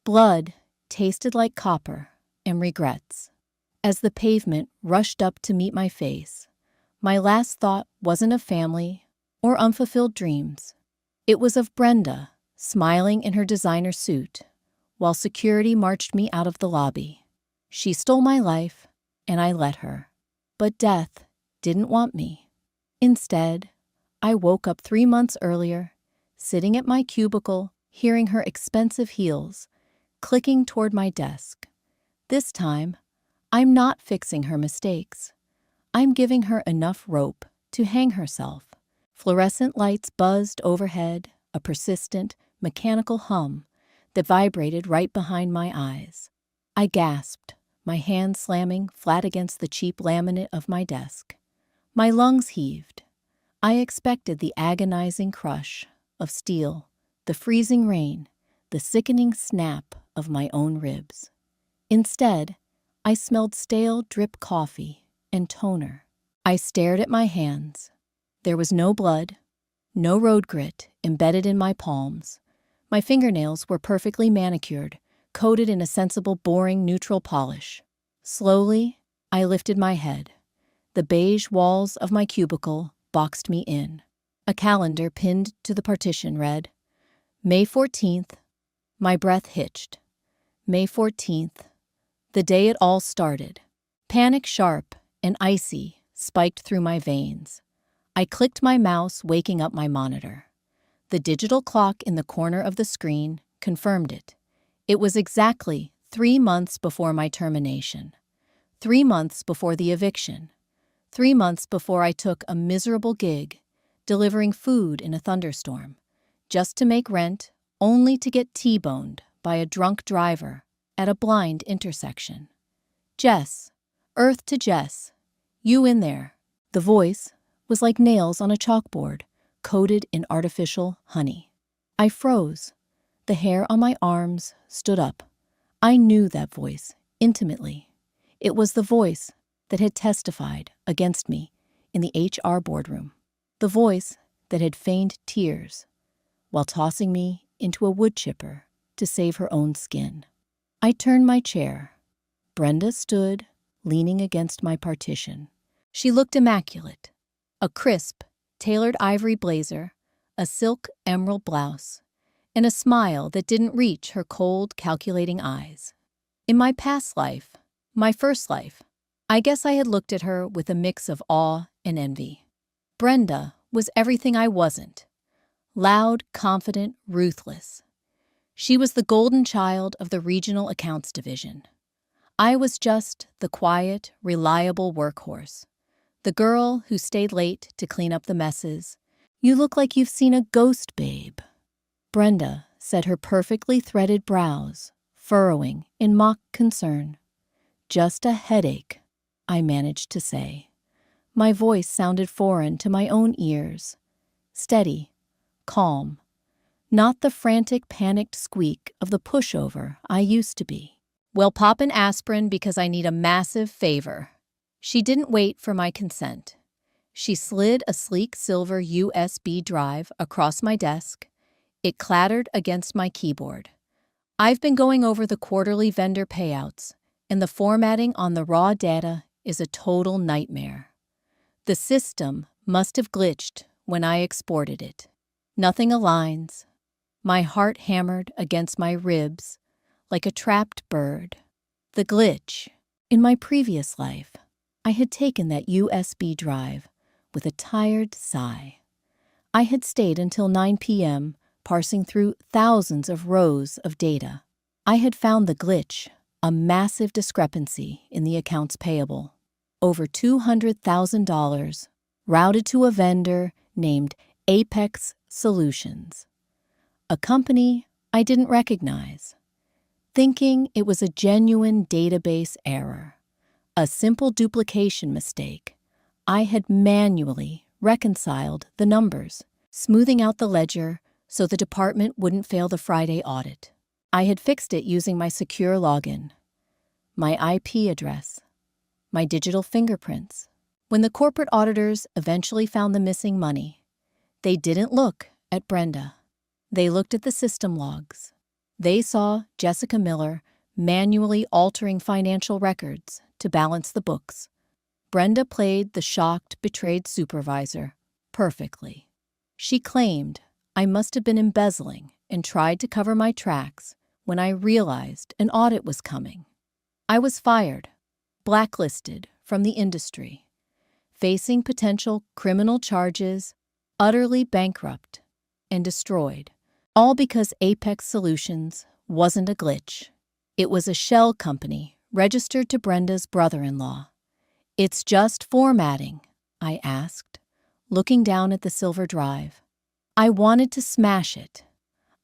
Blood tasted like copper and regrets. As the pavement rushed up to meet my face, my last thought wasn't of family or unfulfilled dreams. It was of Brenda, smiling in her designer suit, while security marched me out of the lobby. She stole my life, and I let her. But death didn't want me. Instead, I woke up 3 months earlier, sitting at my cubicle, hearing her expensive heels clicking toward my desk. This time, I'm not fixing her mistakes. I'm giving her enough rope to hang herself. Fluorescent lights buzzed overhead, a persistent, mechanical hum that vibrated right behind my eyes. I gasped, my hand slamming flat against the cheap laminate of my desk. My lungs heaved. I expected the agonizing crush of steel, the freezing rain, the sickening snap of my own ribs. Instead, I smelled stale drip coffee and toner. I stared at my hands. There was no blood, no road grit embedded in my palms. My fingernails were perfectly manicured, coated in a sensible, boring, neutral polish. Slowly, I lifted my head. The beige walls of my cubicle boxed me in. A calendar pinned to the partition read, May 14th. My breath hitched. May 14th. The day it all started. Panic sharp and icy spiked through my veins. I clicked my mouse, waking up my monitor. The digital clock in the corner of the screen confirmed it. It was exactly 3 months before my termination. 3 months before the eviction. 3 months before I took a miserable gig, delivering food in a thunderstorm, just to make rent, only to get T-boned by a drunk driver at a blind intersection. Jess, Earth to Jess, you in there. The voice was like nails on a chalkboard, coated in artificial honey. I froze. The hair on my arms stood up. I knew that voice intimately. It was the voice that had testified against me in the HR boardroom. The voice that had feigned tears while tossing me into a wood chipper to save her own skin. I turned my chair. Brenda stood, leaning against my partition. She looked immaculate. A crisp, tailored ivory blazer, a silk emerald blouse, and a smile that didn't reach her cold, calculating eyes. In my past life, my first life, I guess I had looked at her with a mix of awe and envy. Brenda was everything I wasn't. Loud, confident, ruthless. She was the golden child of the regional accounts division. I was just the quiet, reliable workhorse. The girl who stayed late to clean up the messes. You look like you've seen a ghost, babe. Brenda set her perfectly threaded brows, furrowing in mock concern. Just a headache, I managed to say. My voice sounded foreign to my own ears. Steady, calm. Not the frantic, panicked squeak of the pushover I used to be. Well, pop an aspirin because I need a massive favor. She didn't wait for my consent. She slid a sleek silver USB drive across my desk. It clattered against my keyboard. I've been going over the quarterly vendor payouts, and the formatting on the raw data is a total nightmare. The system must have glitched when I exported it. Nothing aligns. My heart hammered against my ribs like a trapped bird. The glitch. In my previous life, I had taken that USB drive with a tired sigh. I had stayed until 9 p.m., parsing through thousands of rows of data. I had found the glitch, a massive discrepancy in the accounts payable. Over $200,000 routed to a vendor named Apex Solutions, a company I didn't recognize. Thinking it was a genuine database error, a simple duplication mistake, I had manually reconciled the numbers, smoothing out the ledger so the department wouldn't fail the Friday audit. I had fixed it using my secure login, my IP address, my digital fingerprints. When the corporate auditors eventually found the missing money, they didn't look at Brenda. They looked at the system logs. They saw Jessica Miller manually altering financial records to balance the books. Brenda played the shocked, betrayed supervisor perfectly. She claimed I must have been embezzling and tried to cover my tracks when I realized an audit was coming. I was fired, blacklisted from the industry, facing potential criminal charges, utterly bankrupt, and destroyed, all because Apex Solutions wasn't a glitch. It was a shell company registered to Brenda's brother-in-law. "It's just formatting," I asked, looking down at the silver drive. I wanted to smash it.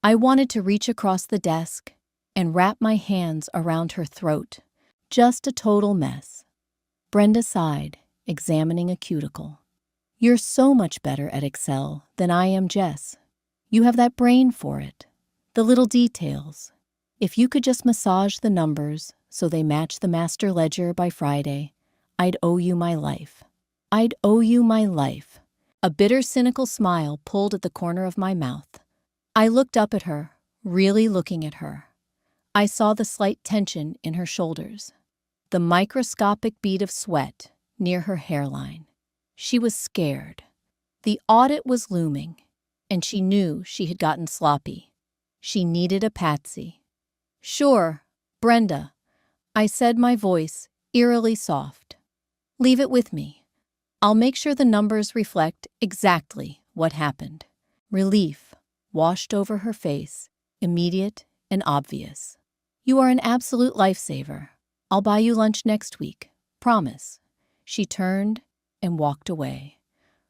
I wanted to reach across the desk and wrap my hands around her throat. Just a total mess. Brenda sighed, examining a cuticle. "You're so much better at Excel than I am, Jess. You have that brain for it. The little details. If you could just massage the numbers so they match the master ledger by Friday, I'd owe you my life. I'd owe you my life." A bitter, cynical smile pulled at the corner of my mouth. I looked up at her, really looking at her. I saw the slight tension in her shoulders, the microscopic bead of sweat near her hairline. She was scared. The audit was looming, and she knew she had gotten sloppy. She needed a patsy. "Sure, Brenda," I said, my voice eerily soft. "Leave it with me. I'll make sure the numbers reflect exactly what happened." Relief washed over her face, immediate and obvious. "You are an absolute lifesaver. I'll buy you lunch next week. Promise." She turned and walked away,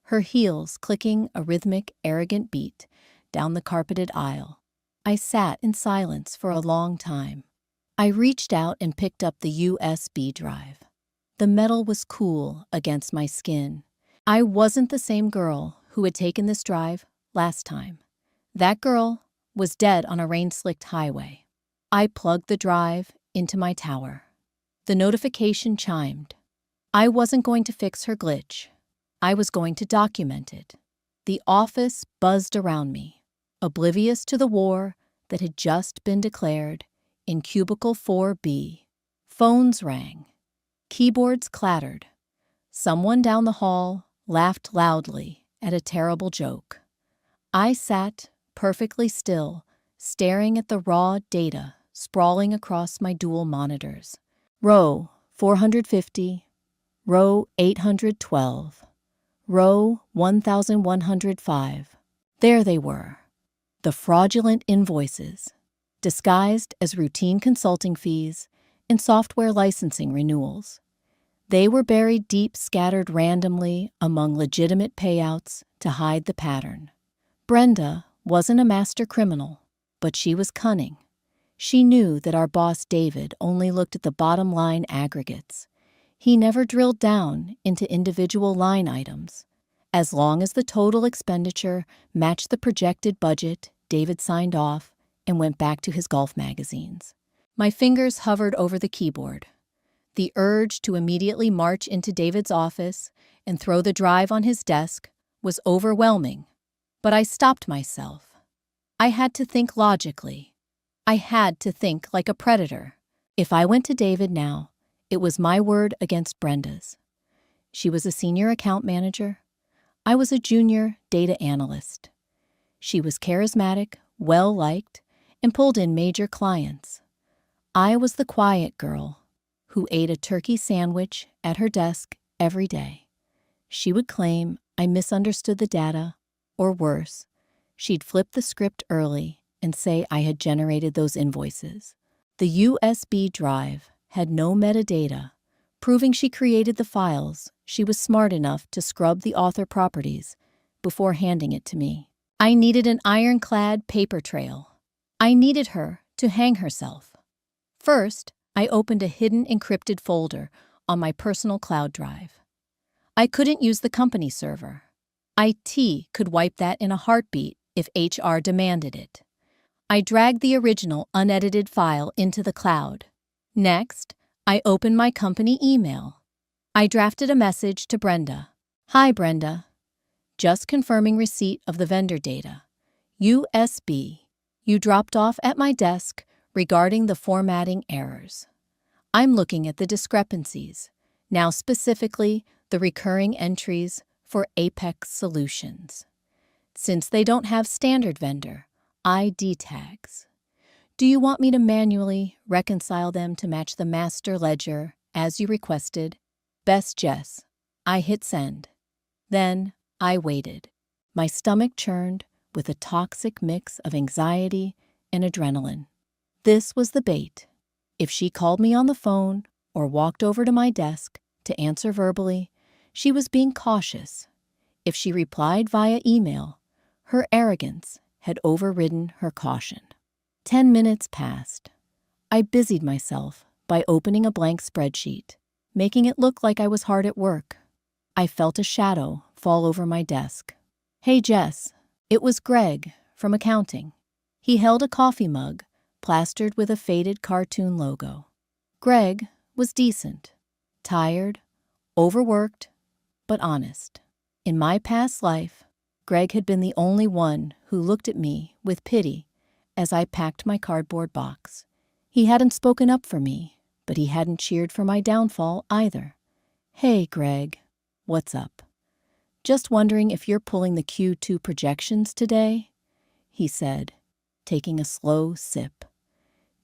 her heels clicking a rhythmic, arrogant beat down the carpeted aisle. I sat in silence for a long time. I reached out and picked up the USB drive. The metal was cool against my skin. I wasn't the same girl who had taken this drive last time. That girl was dead on a rain-slicked highway. I plugged the drive into my tower. The notification chimed. I wasn't going to fix her glitch. I was going to document it. The office buzzed around me, oblivious to the war that had just been declared in Cubicle 4B. Phones rang. Keyboards clattered. Someone down the hall laughed loudly at a terrible joke. I sat perfectly still, staring at the raw data sprawling across my dual monitors. Row 450, row 812, row 1105. There they were, the fraudulent invoices, disguised as routine consulting fees and software licensing renewals. They were buried deep, scattered randomly among legitimate payouts to hide the pattern. Brenda wasn't a master criminal, but she was cunning. She knew that our boss David only looked at the bottom line aggregates. He never drilled down into individual line items. As long as the total expenditure matched the projected budget, David signed off and went back to his golf magazines. My fingers hovered over the keyboard. The urge to immediately march into David's office and throw the drive on his desk was overwhelming, but I stopped myself. I had to think logically. I had to think like a predator. If I went to David now, it was my word against Brenda's. She was a senior account manager. I was a junior data analyst. She was charismatic, well-liked, and pulled in major clients. I was the quiet girl who ate a turkey sandwich at her desk every day. She would claim I misunderstood the data, or worse, she'd flip the script early and say I had generated those invoices. The USB drive had no metadata, proving she created the files. She was smart enough to scrub the author properties before handing it to me. I needed an ironclad paper trail. I needed her to hang herself. First, I opened a hidden encrypted folder on my personal cloud drive. I couldn't use the company server. IT could wipe that in a heartbeat if HR demanded it. I dragged the original unedited file into the cloud. Next, I opened my company email. I drafted a message to Brenda. "Hi, Brenda. Just confirming receipt of the vendor data. USB. You dropped off at my desk regarding the formatting errors. I'm looking at the discrepancies, now specifically the recurring entries for Apex Solutions. Since they don't have standard vendor ID tags, do you want me to manually reconcile them to match the master ledger as you requested? Best Jess. I hit send. Then I waited. My stomach churned with a toxic mix of anxiety and adrenaline. This was the bait. If she called me on the phone or walked over to my desk to answer verbally, she was being cautious. If she replied via email, her arrogance had overridden her caution. 10 minutes passed. I busied myself by opening a blank spreadsheet, making it look like I was hard at work. I felt a shadow fall over my desk. Hey, Jess. It was Greg from accounting. He held a coffee mug plastered with a faded cartoon logo. Greg was decent, tired, overworked, but honest. In my past life, Greg had been the only one who looked at me with pity as I packed my cardboard box. He hadn't spoken up for me, but he hadn't cheered for my downfall either. Hey, Greg, what's up? Just wondering if you're pulling the Q2 projections today, he said, taking a slow sip.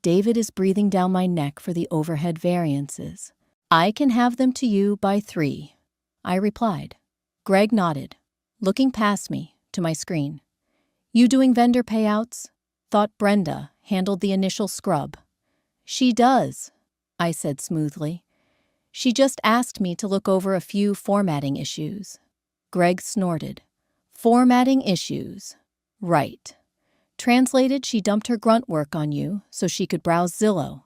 David is breathing down my neck for the overhead variances. I can have them to you by 3, I replied. Greg nodded, looking past me to my screen. You doing vendor payouts? Thought Brenda handled the initial scrub. She does, I said smoothly. She just asked me to look over a few formatting issues. Greg snorted. Formatting issues. Right. Translated, she dumped her grunt work on you so she could browse Zillow.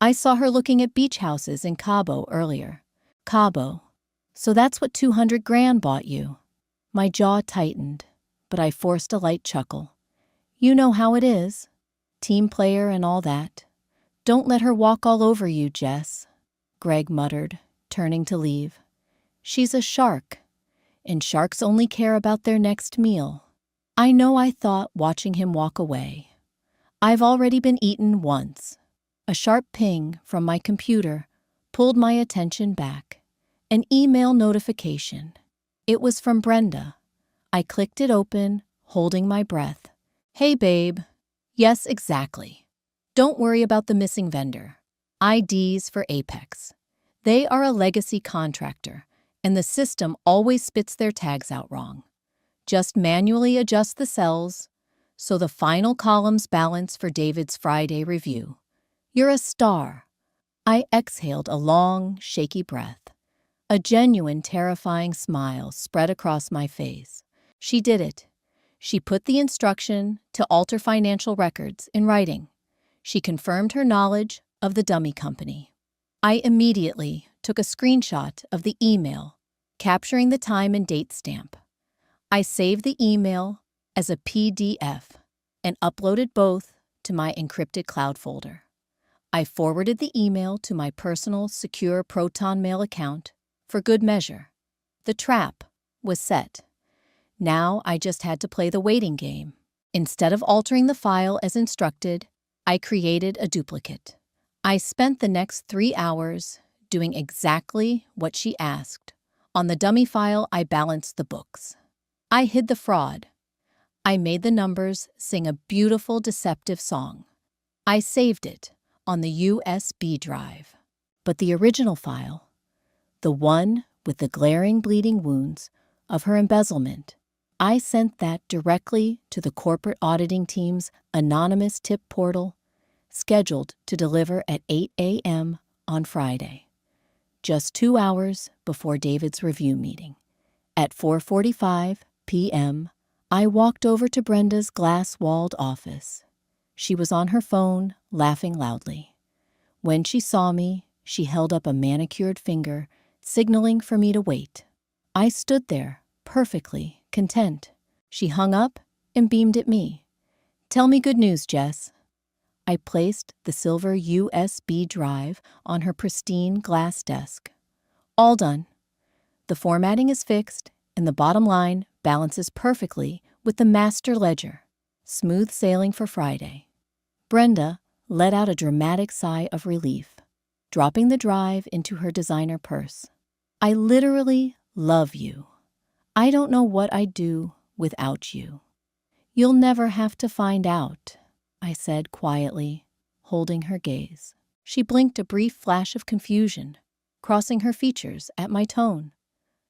I saw her looking at beach houses in Cabo earlier. Cabo. So that's what 200 grand bought you. My jaw tightened, but I forced a light chuckle. You know how it is. Team player and all that. Don't let her walk all over you, Jess, Greg muttered, turning to leave. She's a shark, and sharks only care about their next meal. I know, I thought, watching him walk away. I've already been eaten once. A sharp ping from my computer pulled my attention back. An email notification. It was from Brenda. I clicked it open, holding my breath. Hey, babe. Yes, exactly. Don't worry about the missing vendor. IDs for Apex. They are a legacy contractor, and the system always spits their tags out wrong. Just manually adjust the cells so the final columns balance for David's Friday review. You're a star. I exhaled a long, shaky breath. A genuine, terrifying smile spread across my face. She did it. She put the instruction to alter financial records in writing. She confirmed her knowledge of the dummy company. I immediately took a screenshot of the email, capturing the time and date stamp. I saved the email as a PDF and uploaded both to my encrypted cloud folder. I forwarded the email to my personal secure Proton Mail account for good measure. The trap was set. Now I just had to play the waiting game. Instead of altering the file as instructed, I created a duplicate. I spent the next 3 hours doing exactly what she asked. On the dummy file, I balanced the books. I hid the fraud. I made the numbers sing a beautiful, deceptive song. I saved it on the USB drive. But the original file, the one with the glaring bleeding wounds of her embezzlement, I sent that directly to the corporate auditing team's anonymous tip portal, scheduled to deliver at 8 a.m. on Friday, just 2 hours before David's review meeting. At 4:45 p.m., I walked over to Brenda's glass-walled office. She was on her phone, laughing loudly. When she saw me, she held up a manicured finger, signaling for me to wait. I stood there, perfectly content. She hung up and beamed at me. Tell me good news, Jess. I placed the silver USB drive on her pristine glass desk. All done. The formatting is fixed, and the bottom line balances perfectly with the master ledger. Smooth sailing for Friday. Brenda let out a dramatic sigh of relief, dropping the drive into her designer purse. I literally love you. I don't know what I'd do without you. You'll never have to find out, I said quietly, holding her gaze. She blinked a brief flash of confusion, crossing her features at my tone,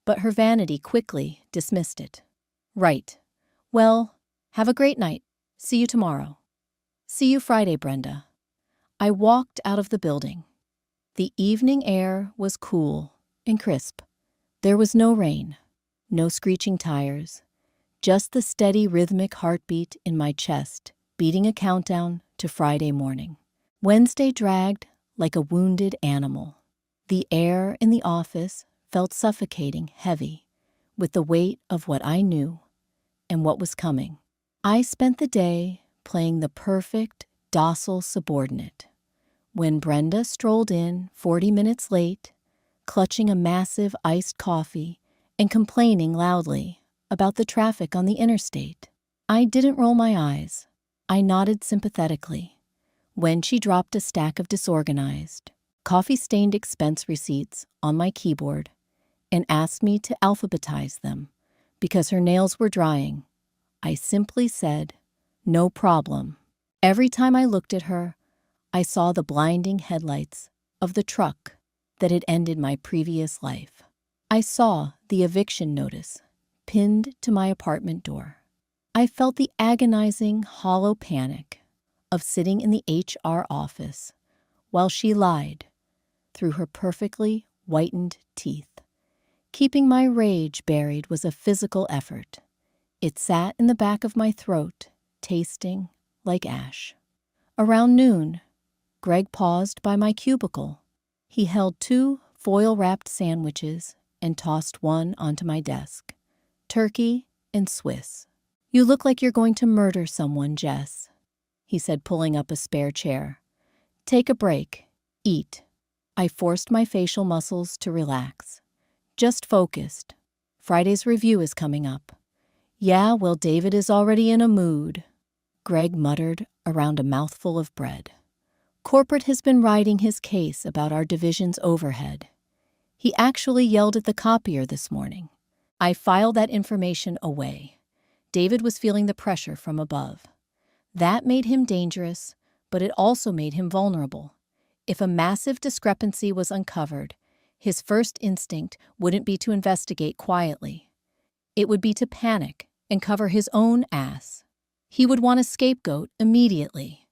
but her vanity quickly dismissed it. Right. Well, have a great night. See you tomorrow. See you Friday, Brenda. I walked out of the building. The evening air was cool and crisp. There was no rain, no screeching tires, just the steady rhythmic heartbeat in my chest, beating a countdown to Friday morning. Wednesday dragged like a wounded animal. The air in the office felt suffocating heavy with the weight of what I knew and what was coming. I spent the day playing the perfect, docile subordinate. When Brenda strolled in 40 minutes late, clutching a massive iced coffee and complaining loudly about the traffic on the interstate, I didn't roll my eyes. I nodded sympathetically. When she dropped a stack of disorganized, coffee-stained expense receipts on my keyboard and asked me to alphabetize them because her nails were drying, I simply said, "No problem." Every time I looked at her, I saw the blinding headlights of the truck that had ended my previous life. I saw the eviction notice pinned to my apartment door. I felt the agonizing, hollow panic of sitting in the HR office while she lied through her perfectly whitened teeth. Keeping my rage buried was a physical effort. It sat in the back of my throat, tasting like ash. Around noon, Greg paused by my cubicle. He held 2 foil-wrapped sandwiches and tossed one onto my desk. Turkey and Swiss. "You look like you're going to murder someone, Jess," he said, pulling up a spare chair. "Take a break. Eat." I forced my facial muscles to relax. Just focused. Friday's review is coming up. "Yeah, well, David is already in a mood," Greg muttered around a mouthful of bread. "Corporate has been riding his case about our division's overhead. He actually yelled at the copier this morning." I filed that information away. David was feeling the pressure from above. That made him dangerous, but it also made him vulnerable. If a massive discrepancy was uncovered, his first instinct wouldn't be to investigate quietly. It would be to panic and cover his own ass. He would want a scapegoat immediately.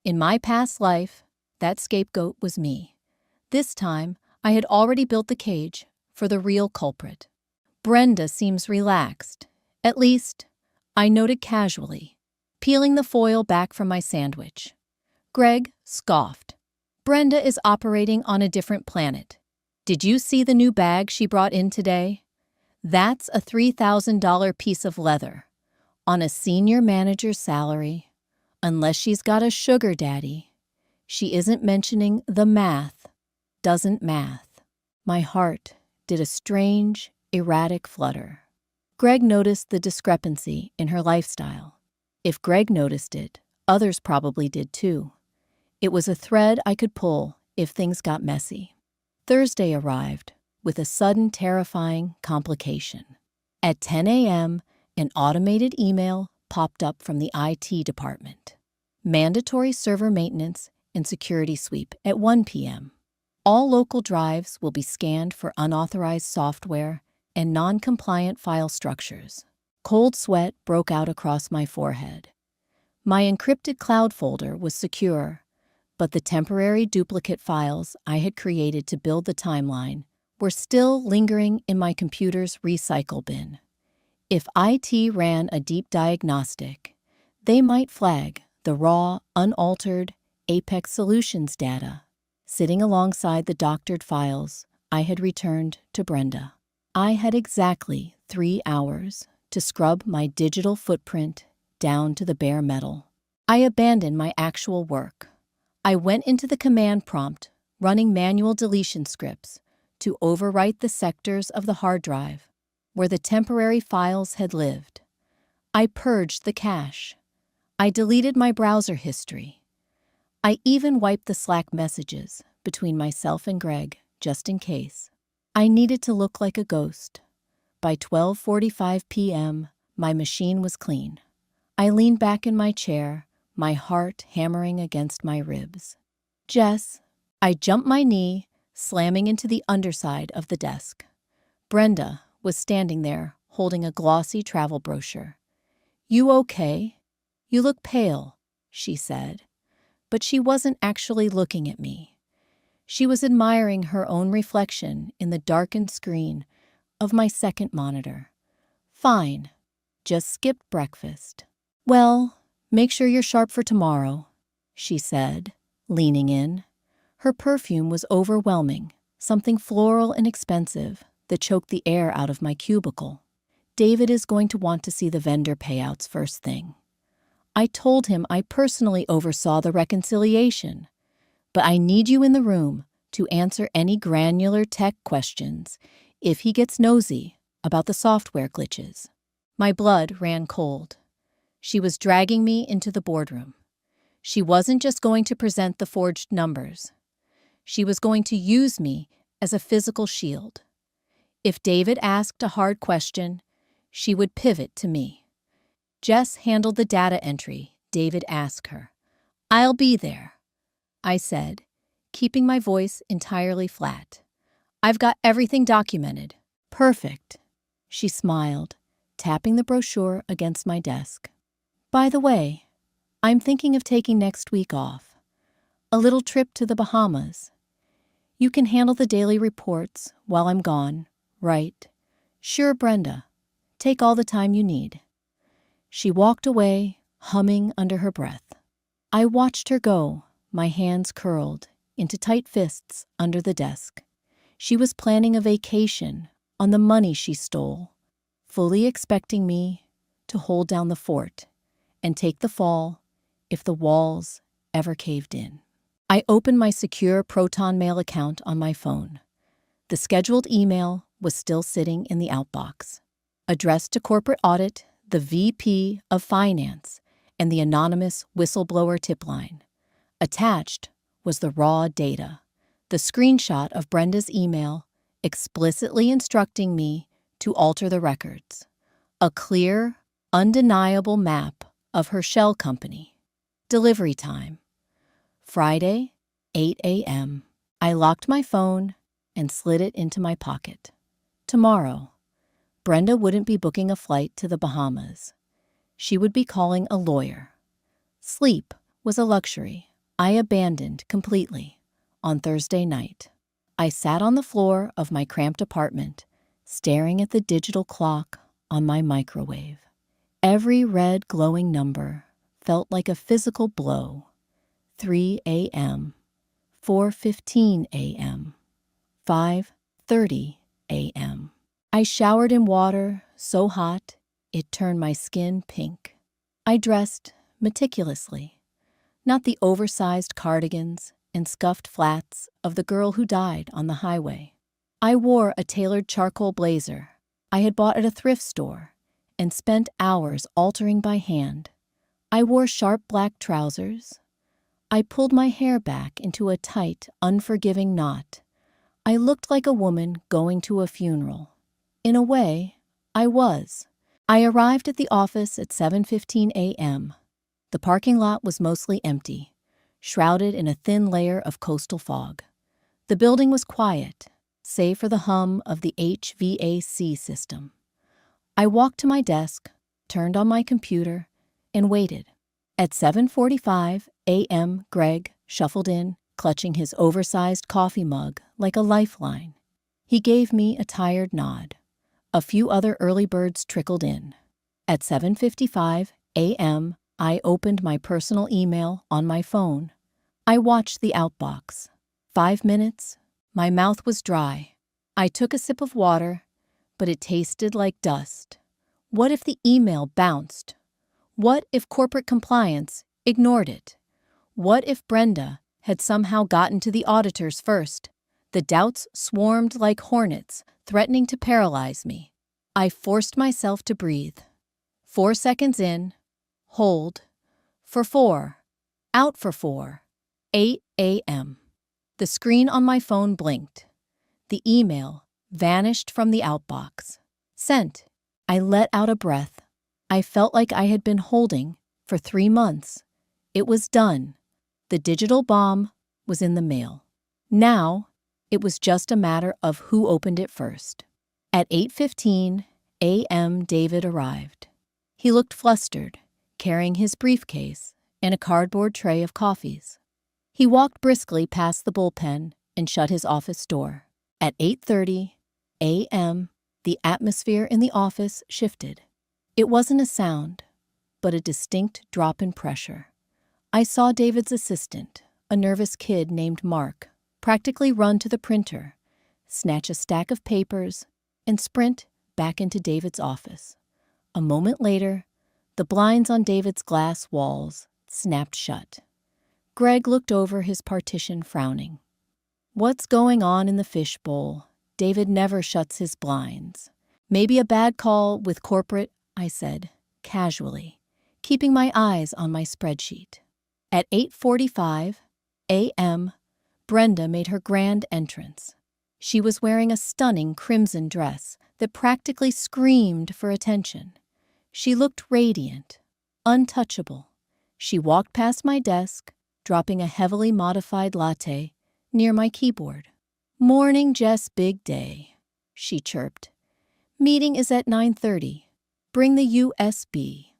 In my past life, that scapegoat was me. This time, I had already built the cage for the real culprit. Brenda seems relaxed. At least, I noted casually, peeling the foil back from my sandwich. Greg scoffed. "Brenda is operating on a different planet. Did you see the new bag she brought in today? That's a $3,000 piece of leather. On a senior manager's salary, unless she's got a sugar daddy. She isn't mentioning the math. Doesn't math." My heart did a strange, erratic flutter. Greg noticed the discrepancy in her lifestyle. If Greg noticed it, others probably did too. It was a thread I could pull if things got messy. Thursday arrived with a sudden terrifying complication. At 10 a.m., an automated email popped up from the IT department. Mandatory server maintenance and security sweep at 1 p.m. All local drives will be scanned for unauthorized software and non-compliant file structures. Cold sweat broke out across my forehead. My encrypted cloud folder was secure, but the temporary duplicate files I had created to build the timeline were still lingering in my computer's recycle bin. If IT ran a deep diagnostic, they might flag the raw, unaltered Apex Solutions data sitting alongside the doctored files I had returned to Brenda. I had exactly 3 hours to scrub my digital footprint down to the bare metal. I abandoned my actual work. I went into the command prompt, running manual deletion scripts to overwrite the sectors of the hard drive where the temporary files had lived. I purged the cache. I deleted my browser history. I even wiped the Slack messages between myself and Greg, just in case. I needed to look like a ghost. By 12:45 p.m., my machine was clean. I leaned back in my chair, my heart hammering against my ribs. Jess, I jumped my knee, slamming into the underside of the desk. Brenda was standing there, holding a glossy travel brochure. "You okay? You look pale," she said. But she wasn't actually looking at me. She was admiring her own reflection in the darkened screen of my second monitor. "Fine. Just skipped breakfast." "Well, make sure you're sharp for tomorrow," she said, leaning in. Her perfume was overwhelming, something floral and expensive that choked the air out of my cubicle. "David is going to want to see the vendor payouts first thing." I told him I personally oversaw the reconciliation, but I need you in the room to answer any granular tech questions if he gets nosy about the software glitches. My blood ran cold. She was dragging me into the boardroom. She wasn't just going to present the forged numbers. She was going to use me as a physical shield. If David asked a hard question, she would pivot to me. Jess handled the data entry David asked her. "I'll be there," I said, keeping my voice entirely flat. "I've got everything documented." "Perfect," she smiled, tapping the brochure against my desk. "By the way, I'm thinking of taking next week off. A little trip to the Bahamas. You can handle the daily reports while I'm gone, right?" "Sure, Brenda. Take all the time you need." She walked away, humming under her breath. I watched her go, my hands curled into tight fists under the desk. She was planning a vacation on the money she stole, fully expecting me to hold down the fort and take the fall if the walls ever caved in. I opened my secure Proton Mail account on my phone. The scheduled email was still sitting in the outbox. Addressed to Corporate Audit, the VP of Finance, and the anonymous whistleblower tip line. Attached was the raw data, the screenshot of Brenda's email explicitly instructing me to alter the records. A clear, undeniable map of her shell company. Delivery time: Friday, 8 a.m. I locked my phone and slid it into my pocket. Tomorrow, Brenda wouldn't be booking a flight to the Bahamas. She would be calling a lawyer. Sleep was a luxury I abandoned completely on Thursday night. I sat on the floor of my cramped apartment, staring at the digital clock on my microwave. Every red glowing number felt like a physical blow. 3 a.m., 4:15 a.m., 5:30 a.m. I showered in water so hot it turned my skin pink. I dressed meticulously, not the oversized cardigans and scuffed flats of the girl who died on the highway. I wore a tailored charcoal blazer I had bought at a thrift store and spent hours altering by hand. I wore sharp black trousers. I pulled my hair back into a tight, unforgiving knot. I looked like a woman going to a funeral. In a way, I was. I arrived at the office at 7:15 a.m. The parking lot was mostly empty, shrouded in a thin layer of coastal fog. The building was quiet, save for the hum of the HVAC system. I walked to my desk, turned on my computer, and waited. At 7:45 a.m., Greg shuffled in, clutching his oversized coffee mug like a lifeline. He gave me a tired nod. A few other early birds trickled in. At 7:55 a.m., I opened my personal email on my phone. I watched the outbox. 5 minutes, my mouth was dry. I took a sip of water, but it tasted like dust. What if the email bounced? What if corporate compliance ignored it? What if Brenda had somehow gotten to the auditors first? The doubts swarmed like hornets, threatening to paralyze me. I forced myself to breathe. 4 seconds in, hold, For 4. Out for 4. 8 a.m. The screen on my phone blinked. The email vanished from the outbox. Sent. I let out a breath. I felt like I had been holding for 3 months. It was done. The digital bomb was in the mail. Now, it was just a matter of who opened it first. At 8:15 a.m., David arrived. He looked flustered, carrying his briefcase and a cardboard tray of coffees. He walked briskly past the bullpen and shut his office door. At 8:30 a.m., the atmosphere in the office shifted. It wasn't a sound, but a distinct drop in pressure. I saw David's assistant, a nervous kid named Mark, practically run to the printer, snatch a stack of papers, and sprint back into David's office. A moment later, the blinds on David's glass walls snapped shut. Greg looked over his partition, frowning. "What's going on in the fishbowl? David never shuts his blinds." "Maybe a bad call with corporate," I said, casually, keeping my eyes on my spreadsheet. At 8:45 a.m., Brenda made her grand entrance. She was wearing a stunning crimson dress that practically screamed for attention. She looked radiant, untouchable. She walked past my desk, dropping a heavily modified latte near my keyboard. "Morning, Jess, big day," she chirped. "Meeting is at 9:30. Bring the USB."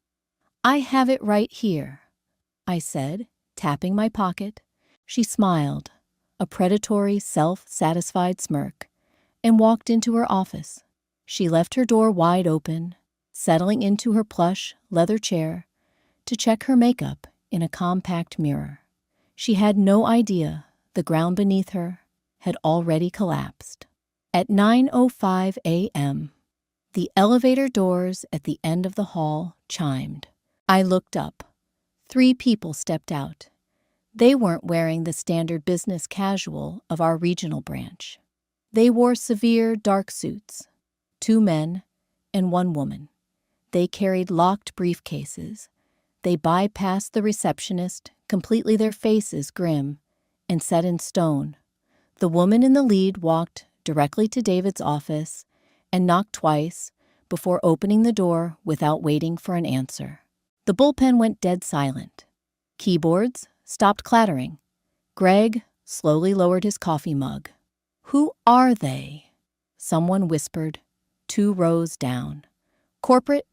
"I have it right here," I said, tapping my pocket. She smiled, a predatory, self-satisfied smirk, and walked into her office. She left her door wide open, settling into her plush leather chair to check her makeup in a compact mirror. She had no idea the ground beneath her had already collapsed. At 9:05 a.m., the elevator doors at the end of the hall chimed. I looked up. 3 people stepped out. They weren't wearing the standard business casual of our regional branch. They wore severe dark suits. 2 men and 1 woman. They carried locked briefcases. They bypassed the receptionist, completely, their faces grim and set in stone. The woman in the lead walked directly to David's office and knocked twice before opening the door without waiting for an answer. The bullpen went dead silent. Keyboards stopped clattering. Greg slowly lowered his coffee mug. "Who are they?" Someone whispered, 2 rows down. "Corporate,"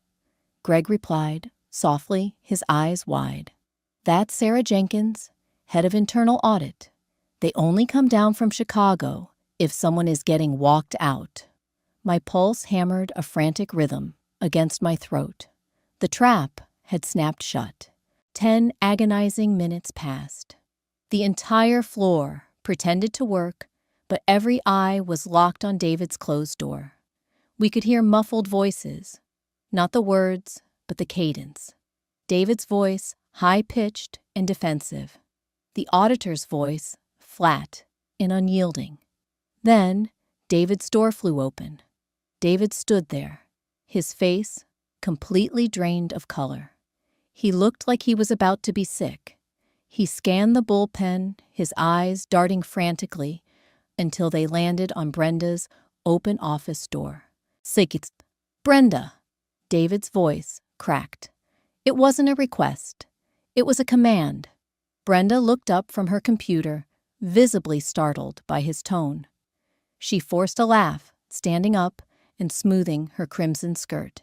Greg replied, softly, his eyes wide. "That's Sarah Jenkins, head of internal audit. They only come down from Chicago if someone is getting walked out." My pulse hammered a frantic rhythm against my throat. The trap had snapped shut. 10 agonizing minutes passed. The entire floor pretended to work, but every eye was locked on David's closed door. We could hear muffled voices, not the words, but the cadence. David's voice, high-pitched and defensive. The auditor's voice, flat and unyielding. Then, David's door flew open. David stood there, his face completely drained of color. He looked like he was about to be sick. He scanned the bullpen, his eyes darting frantically until they landed on Brenda's open office door. "It's Brenda!" David's voice cracked. It wasn't a request. It was a command. Brenda looked up from her computer, visibly startled by his tone. She forced a laugh, standing up and smoothing her crimson skirt.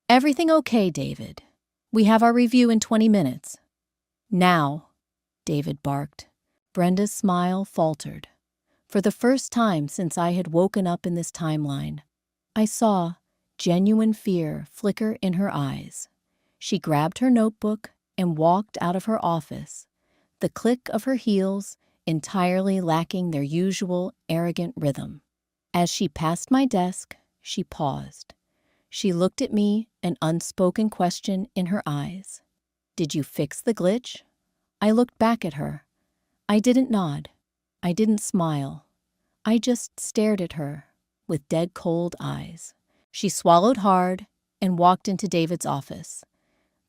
"Everything okay, David? We have our review in 20 minutes. "Now," David barked. Brenda's smile faltered. For the first time since I had woken up in this timeline, I saw genuine fear flicker in her eyes. She grabbed her notebook and walked out of her office, the click of her heels entirely lacking their usual arrogant rhythm. As she passed my desk, she paused. She looked at me, an unspoken question in her eyes. "Did you fix the glitch?" I looked back at her. I didn't nod. I didn't smile. I just stared at her with dead cold eyes. She swallowed hard and walked into David's office.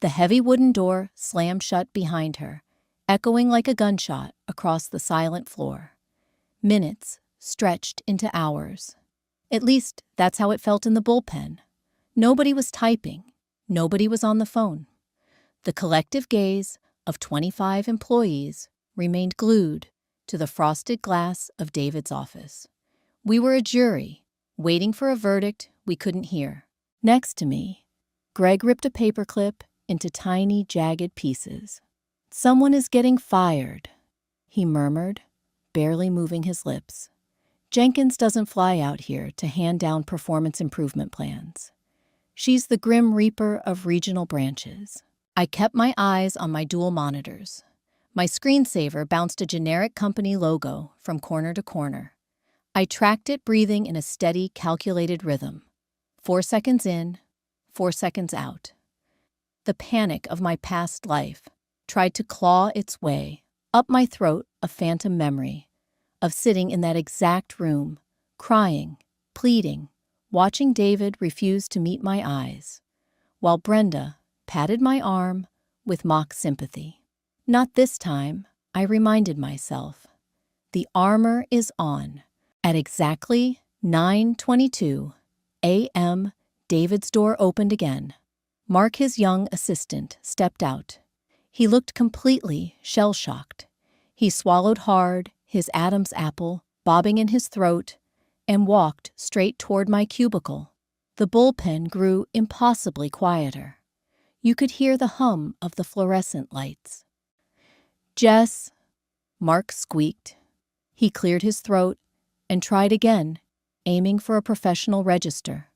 The heavy wooden door slammed shut behind her, echoing like a gunshot across the silent floor. Minutes stretched into hours. At least that's how it felt in the bullpen. Nobody was typing. Nobody was on the phone. The collective gaze of 25 employees remained glued to the frosted glass of David's office. We were a jury, waiting for a verdict we couldn't hear. Next to me, Greg ripped a paperclip into tiny, jagged pieces. "Someone is getting fired," he murmured, barely moving his lips. "Jenkins doesn't fly out here to hand down performance improvement plans. She's the Grim Reaper of regional branches." I kept my eyes on my dual monitors. My screensaver bounced a generic company logo from corner to corner. I tracked it breathing in a steady, calculated rhythm. 4 seconds in, 4 seconds out. The panic of my past life tried to claw its way up my throat, a phantom memory of sitting in that exact room, crying, pleading, watching David refuse to meet my eyes, while Brenda patted my arm with mock sympathy. Not this time, I reminded myself. The armor is on. At exactly 9:22 a.m., David's door opened again. Mark, his young assistant, stepped out. He looked completely shell-shocked. He swallowed hard, his Adam's apple bobbing in his throat, and walked straight toward my cubicle. The bullpen grew impossibly quieter. You could hear the hum of the fluorescent lights. "Jess," Mark squeaked. He cleared his throat and tried again, aiming for a professional register.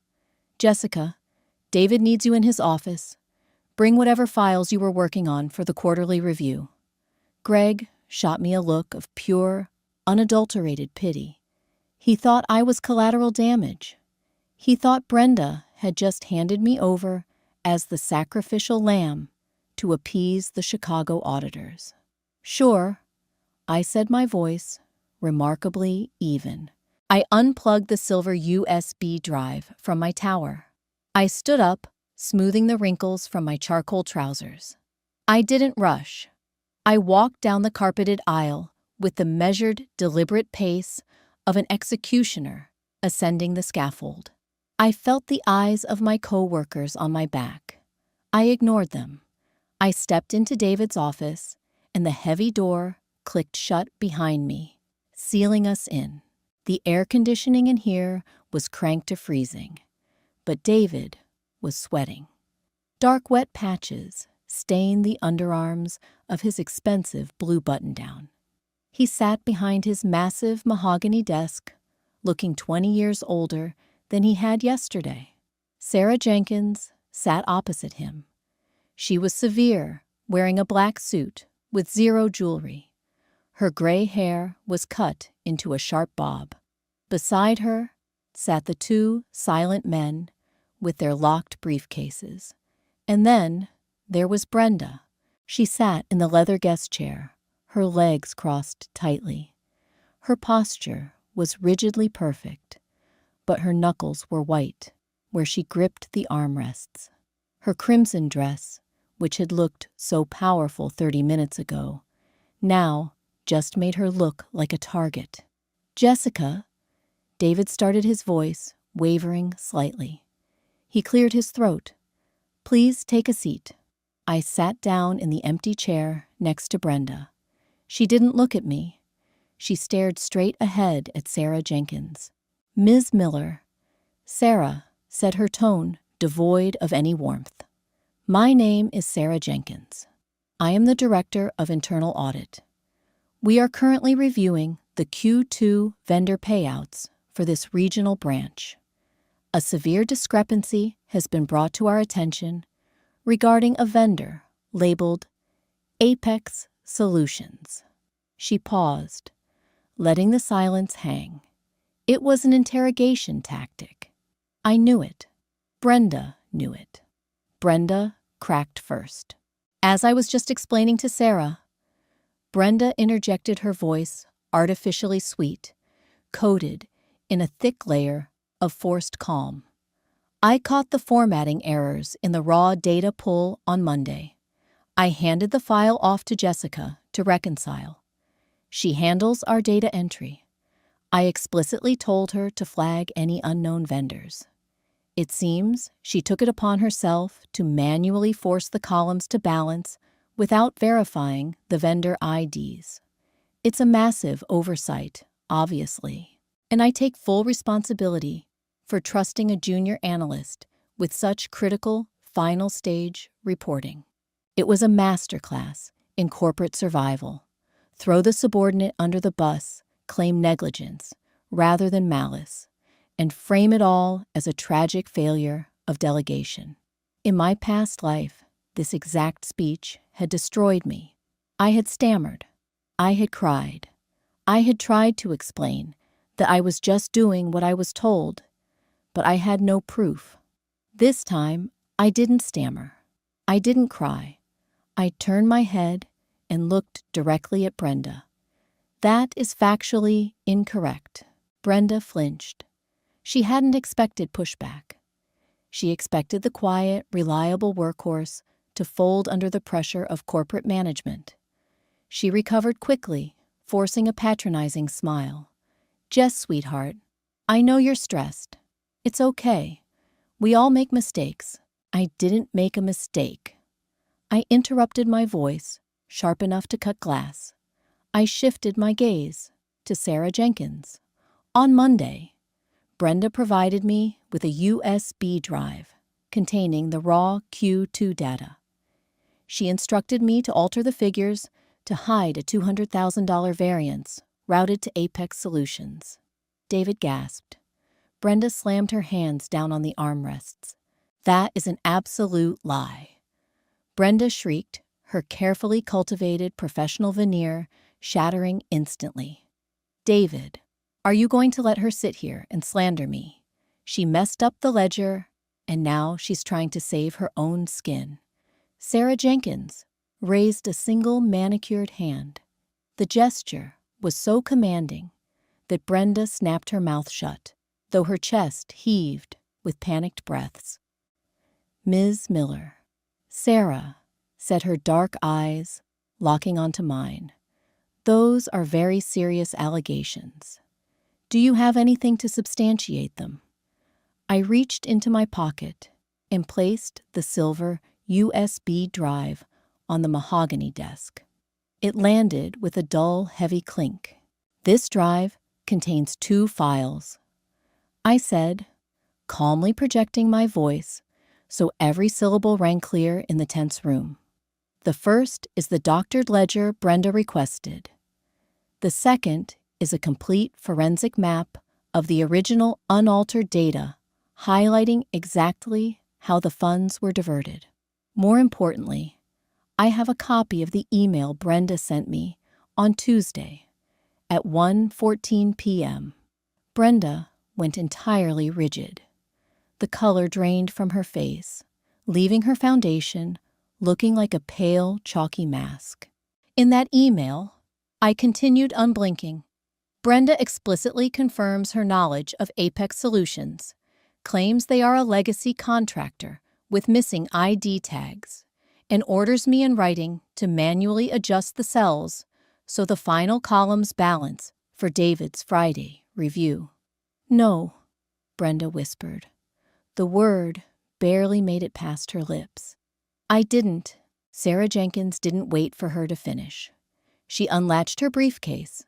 "Jessica, David needs you in his office. Bring whatever files you were working on for the quarterly review." Greg shot me a look of pure, unadulterated pity. He thought I was collateral damage. He thought Brenda had just handed me over as the sacrificial lamb to appease the Chicago auditors. "Sure," I said, my voice remarkably even. I unplugged the silver USB drive from my tower. I stood up, smoothing the wrinkles from my charcoal trousers. I didn't rush. I walked down the carpeted aisle with the measured, deliberate pace of an executioner ascending the scaffold. I felt the eyes of my co-workers on my back. I ignored them. I stepped into David's office, and the heavy door clicked shut behind me, sealing us in. The air conditioning in here was cranked to freezing, but David was sweating. Dark, wet patches stained the underarms of his expensive blue button-down. He sat behind his massive mahogany desk, looking 20 years older than he had yesterday. Sarah Jenkins sat opposite him. She was severe, wearing a black suit with zero jewelry. Her gray hair was cut into a sharp bob. Beside her sat the two silent men with their locked briefcases. And then there was Brenda. She sat in the leather guest chair, her legs crossed tightly. Her posture was rigidly perfect, but her knuckles were white where she gripped the armrests. Her crimson dress, which had looked so powerful 30 minutes ago, now just made her look like a target. "Jessica," David started, his voice wavering slightly. He cleared his throat. "Please take a seat." I sat down in the empty chair next to Brenda. She didn't look at me. She stared straight ahead at Sarah Jenkins. "Ms. Miller," Sarah said, her tone devoid of any warmth. "My name is Sarah Jenkins. I am the Director of Internal Audit. We are currently reviewing the Q2 vendor payouts for this regional branch. A severe discrepancy has been brought to our attention regarding a vendor labeled Apex Solutions." She paused, letting the silence hang. It was an interrogation tactic. I knew it. Brenda knew it. Brenda cracked first. As I was just explaining to Sarah, Brenda interjected, her voice artificially sweet, coated in a thick layer of forced calm. I caught the formatting errors in the raw data pull on Monday. I handed the file off to Jessica to reconcile. She handles our data entry. I explicitly told her to flag any unknown vendors. It seems she took it upon herself to manually force the columns to balance without verifying the vendor IDs. It's a massive oversight, obviously, and I take full responsibility for trusting a junior analyst with such critical, final-stage reporting. It was a masterclass in corporate survival. Throw the subordinate under the bus, claim negligence rather than malice, and frame it all as a tragic failure of delegation. In my past life, this exact speech had destroyed me. I had stammered. I had cried. I had tried to explain that I was just doing what I was told, but I had no proof. This time, I didn't stammer. I didn't cry. I turned my head and looked directly at Brenda. That is factually incorrect. Brenda flinched. She hadn't expected pushback. She expected the quiet, reliable workhorse to fold under the pressure of corporate management. She recovered quickly, forcing a patronizing smile. "Jess, sweetheart, I know you're stressed. It's okay. We all make mistakes. I didn't make a mistake." I interrupted my voice, sharp enough to cut glass. I shifted my gaze to Sarah Jenkins. On Monday, Brenda provided me with a USB drive containing the raw Q2 data. She instructed me to alter the figures to hide a $200,000 variance routed to Apex Solutions. David gasped. Brenda slammed her hands down on the armrests. "That is an absolute lie." Brenda shrieked, her carefully cultivated professional veneer shattering instantly. "David, are you going to let her sit here and slander me? She messed up the ledger, and now she's trying to save her own skin." Sarah Jenkins raised a single manicured hand. The gesture was so commanding that Brenda snapped her mouth shut, though her chest heaved with panicked breaths. "Ms. Miller," Sarah said, her dark eyes locking onto mine, "those are very serious allegations. Do you have anything to substantiate them?" I reached into my pocket and placed the silver USB drive on the mahogany desk. It landed with a dull, heavy clink. "This drive contains 2 files," I said, calmly projecting my voice so every syllable rang clear in the tense room. "The first is the doctored ledger Brenda requested. The second is a complete forensic map of the original unaltered data, highlighting exactly how the funds were diverted. More importantly, I have a copy of the email Brenda sent me on Tuesday at 1:14 p.m. Brenda went entirely rigid. The color drained from her face, leaving her foundation looking like a pale, chalky mask. In that email, I continued unblinking. Brenda explicitly confirms her knowledge of Apex Solutions, claims they are a legacy contractor with missing ID tags, and orders me in writing to manually adjust the cells so the final columns balance for David's Friday review. "No," Brenda whispered. The word barely made it past her lips. "I didn't." Sarah Jenkins didn't wait for her to finish. She unlatched her briefcase.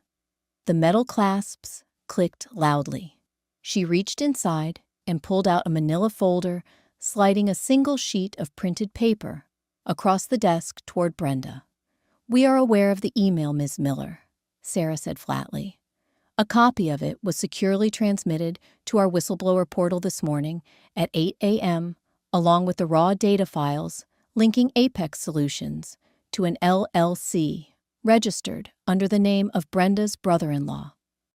The metal clasps clicked loudly. She reached inside and pulled out a manila folder, sliding a single sheet of printed paper across the desk toward Brenda. "We are aware of the email, Ms. Miller," Sarah said flatly. "A copy of it was securely transmitted to our whistleblower portal this morning at 8 a.m., along with the raw data files linking Apex Solutions to an LLC registered under the name of Brenda's brother-in-law."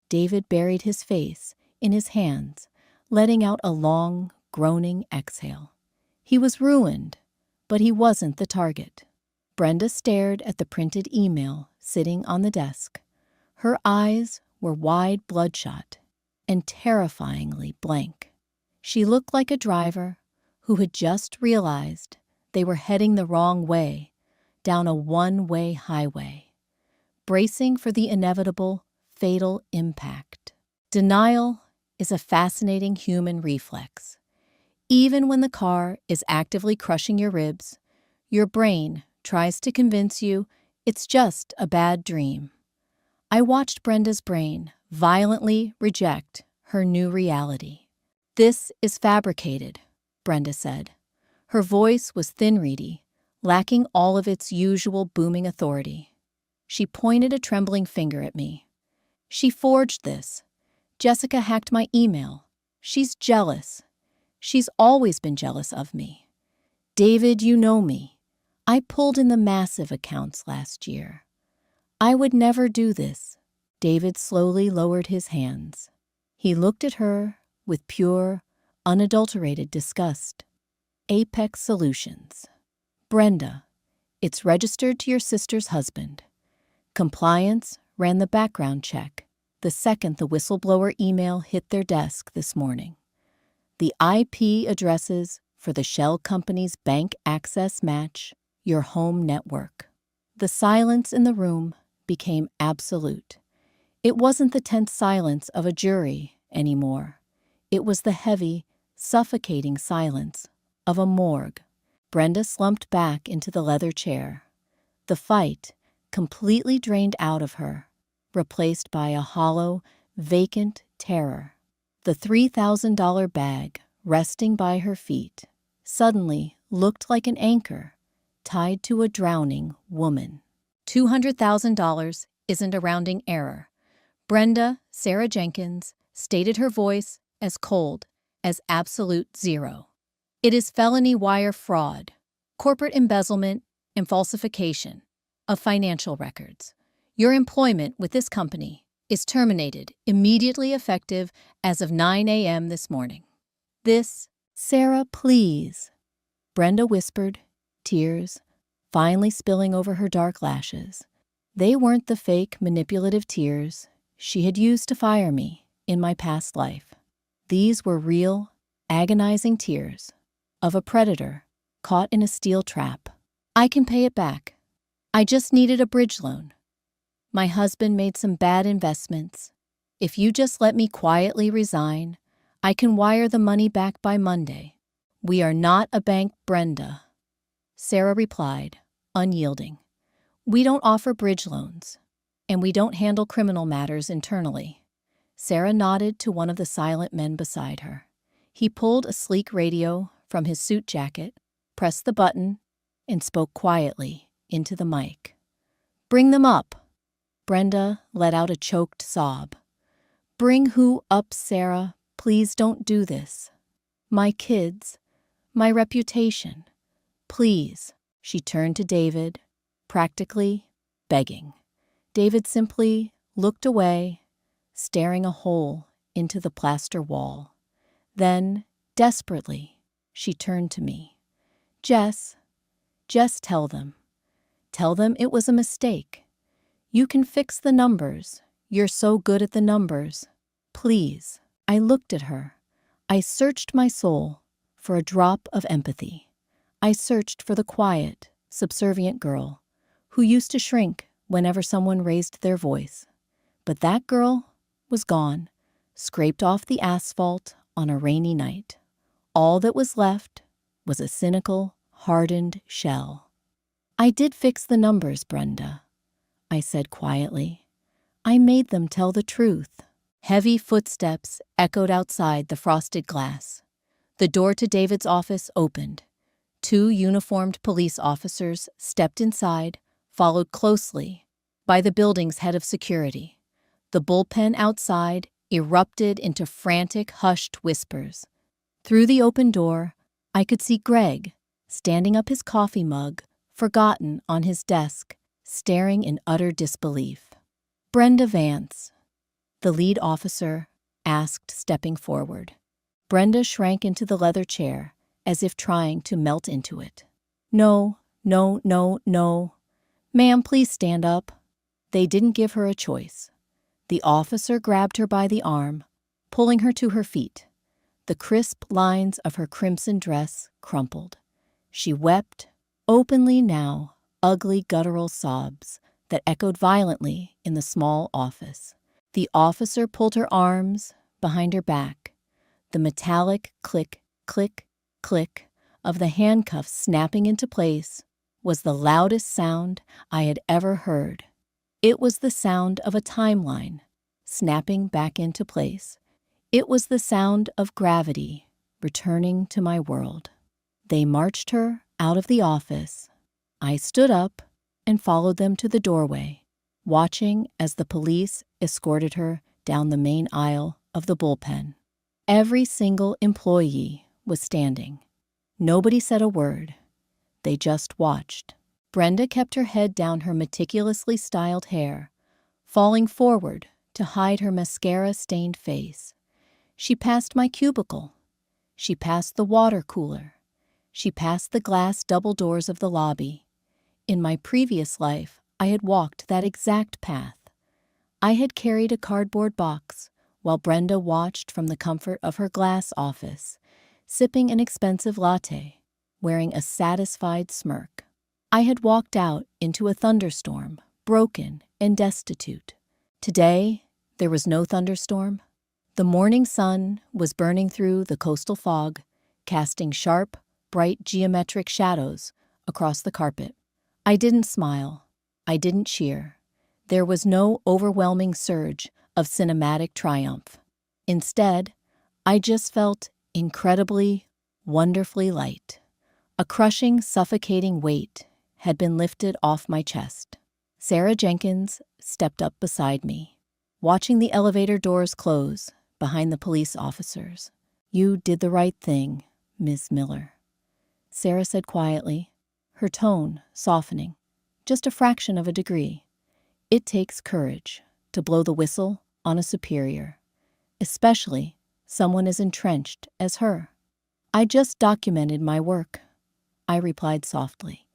David buried his face in his hands, letting out a long, groaning exhale. He was ruined, but he wasn't the target. Brenda stared at the printed email sitting on the desk. Her eyes were wide, bloodshot, and terrifyingly blank. She looked like a driver who had just realized they were heading the wrong way down a one-way highway, bracing for the inevitable, fatal impact. Denial is a fascinating human reflex. Even when the car is actively crushing your ribs, your brain tries to convince you it's just a bad dream. I watched Brenda's brain violently reject her new reality. "This is fabricated," Brenda said. Her voice was thin-reedy, lacking all of its usual booming authority. She pointed a trembling finger at me. "She forged this. Jessica hacked my email. She's jealous. She's always been jealous of me. David, you know me. I pulled in the massive accounts last year. I would never do this." David slowly lowered his hands. He looked at her with pure, unadulterated disgust. "Apex Solutions. Brenda, it's registered to your sister's husband. Compliance ran the background check the second the whistleblower email hit their desk this morning. The IP addresses for the shell company's bank access match your home network." The silence in the room became absolute. It wasn't the tense silence of a jury anymore. It was the heavy, suffocating silence of a morgue. Brenda slumped back into the leather chair. The fight completely drained out of her, replaced by a hollow, vacant terror. The $3,000 bag resting by her feet suddenly looked like an anchor tied to a drowning woman. $200,000 isn't a rounding error. Brenda Sarah Jenkins stated, her voice as cold as absolute zero. "It is felony wire fraud, corporate embezzlement, and falsification of financial records. Your employment with this company is terminated immediately effective as of 9 a.m. this morning." "This, Sarah, please," Brenda whispered, tears finally spilling over her dark lashes. They weren't the fake, manipulative tears she had used to fire me in my past life. These were real, agonizing tears of a predator caught in a steel trap. "I can pay it back. I just needed a bridge loan. My husband made some bad investments. If you just let me quietly resign, I can wire the money back by Monday." "We are not a bank, Brenda," Sarah replied, unyielding. "We don't offer bridge loans, and we don't handle criminal matters internally." Sarah nodded to one of the silent men beside her. He pulled a sleek radio from his suit jacket, pressed the button, and spoke quietly into the mic. "Bring them up." Brenda let out a choked sob. "Bring who up, Sarah? Please don't do this. My kids, my reputation. Please." She turned to David, practically begging. David simply looked away, staring a hole into the plaster wall. Then, desperately, she turned to me. Jess, tell them. Tell them it was a mistake. You can fix the numbers. You're so good at the numbers. Please." I looked at her. I searched my soul for a drop of empathy. I searched for the quiet, subservient girl who used to shrink whenever someone raised their voice. But that girl was gone, scraped off the asphalt on a rainy night. All that was left was a cynical, hardened shell. "I did fix the numbers, Brenda," I said quietly. "I made them tell the truth." Heavy footsteps echoed outside the frosted glass. The door to David's office opened. 2 uniformed police officers stepped inside, followed closely by the building's head of security. The bullpen outside erupted into frantic, hushed whispers. Through the open door, I could see Greg, standing up his coffee mug, forgotten on his desk, staring in utter disbelief. "Brenda Vance," the lead officer asked, stepping forward. Brenda shrank into the leather chair, as if trying to melt into it. No. Ma'am, please stand up." They didn't give her a choice. The officer grabbed her by the arm, pulling her to her feet. The crisp lines of her crimson dress crumpled. She wept, openly now, ugly guttural sobs that echoed violently in the small office. The officer pulled her arms behind her back. The metallic click, click, click of the handcuffs snapping into place was the loudest sound I had ever heard. It was the sound of a timeline snapping back into place. It was the sound of gravity returning to my world. They marched her out of the office. I stood up and followed them to the doorway, watching as the police escorted her down the main aisle of the bullpen. Every single employee was standing. Nobody said a word. They just watched. Brenda kept her head down her meticulously styled hair, falling forward to hide her mascara-stained face. She passed my cubicle. She passed the water cooler. She passed the glass double doors of the lobby. In my previous life, I had walked that exact path. I had carried a cardboard box while Brenda watched from the comfort of her glass office, sipping an expensive latte, wearing a satisfied smirk. I had walked out into a thunderstorm, broken and destitute. Today, there was no thunderstorm. The morning sun was burning through the coastal fog, casting sharp, bright geometric shadows across the carpet. I didn't smile. I didn't cheer. There was no overwhelming surge of cinematic triumph. Instead, I just felt incredibly, wonderfully light. A crushing, suffocating weight had been lifted off my chest. Sarah Jenkins stepped up beside me, watching the elevator doors close behind the police officers. "You did the right thing, Ms. Miller," Sarah said quietly, her tone softening, just a fraction of a degree. "It takes courage to blow the whistle on a superior, especially someone as entrenched as her." "I just documented my work," I replied softly,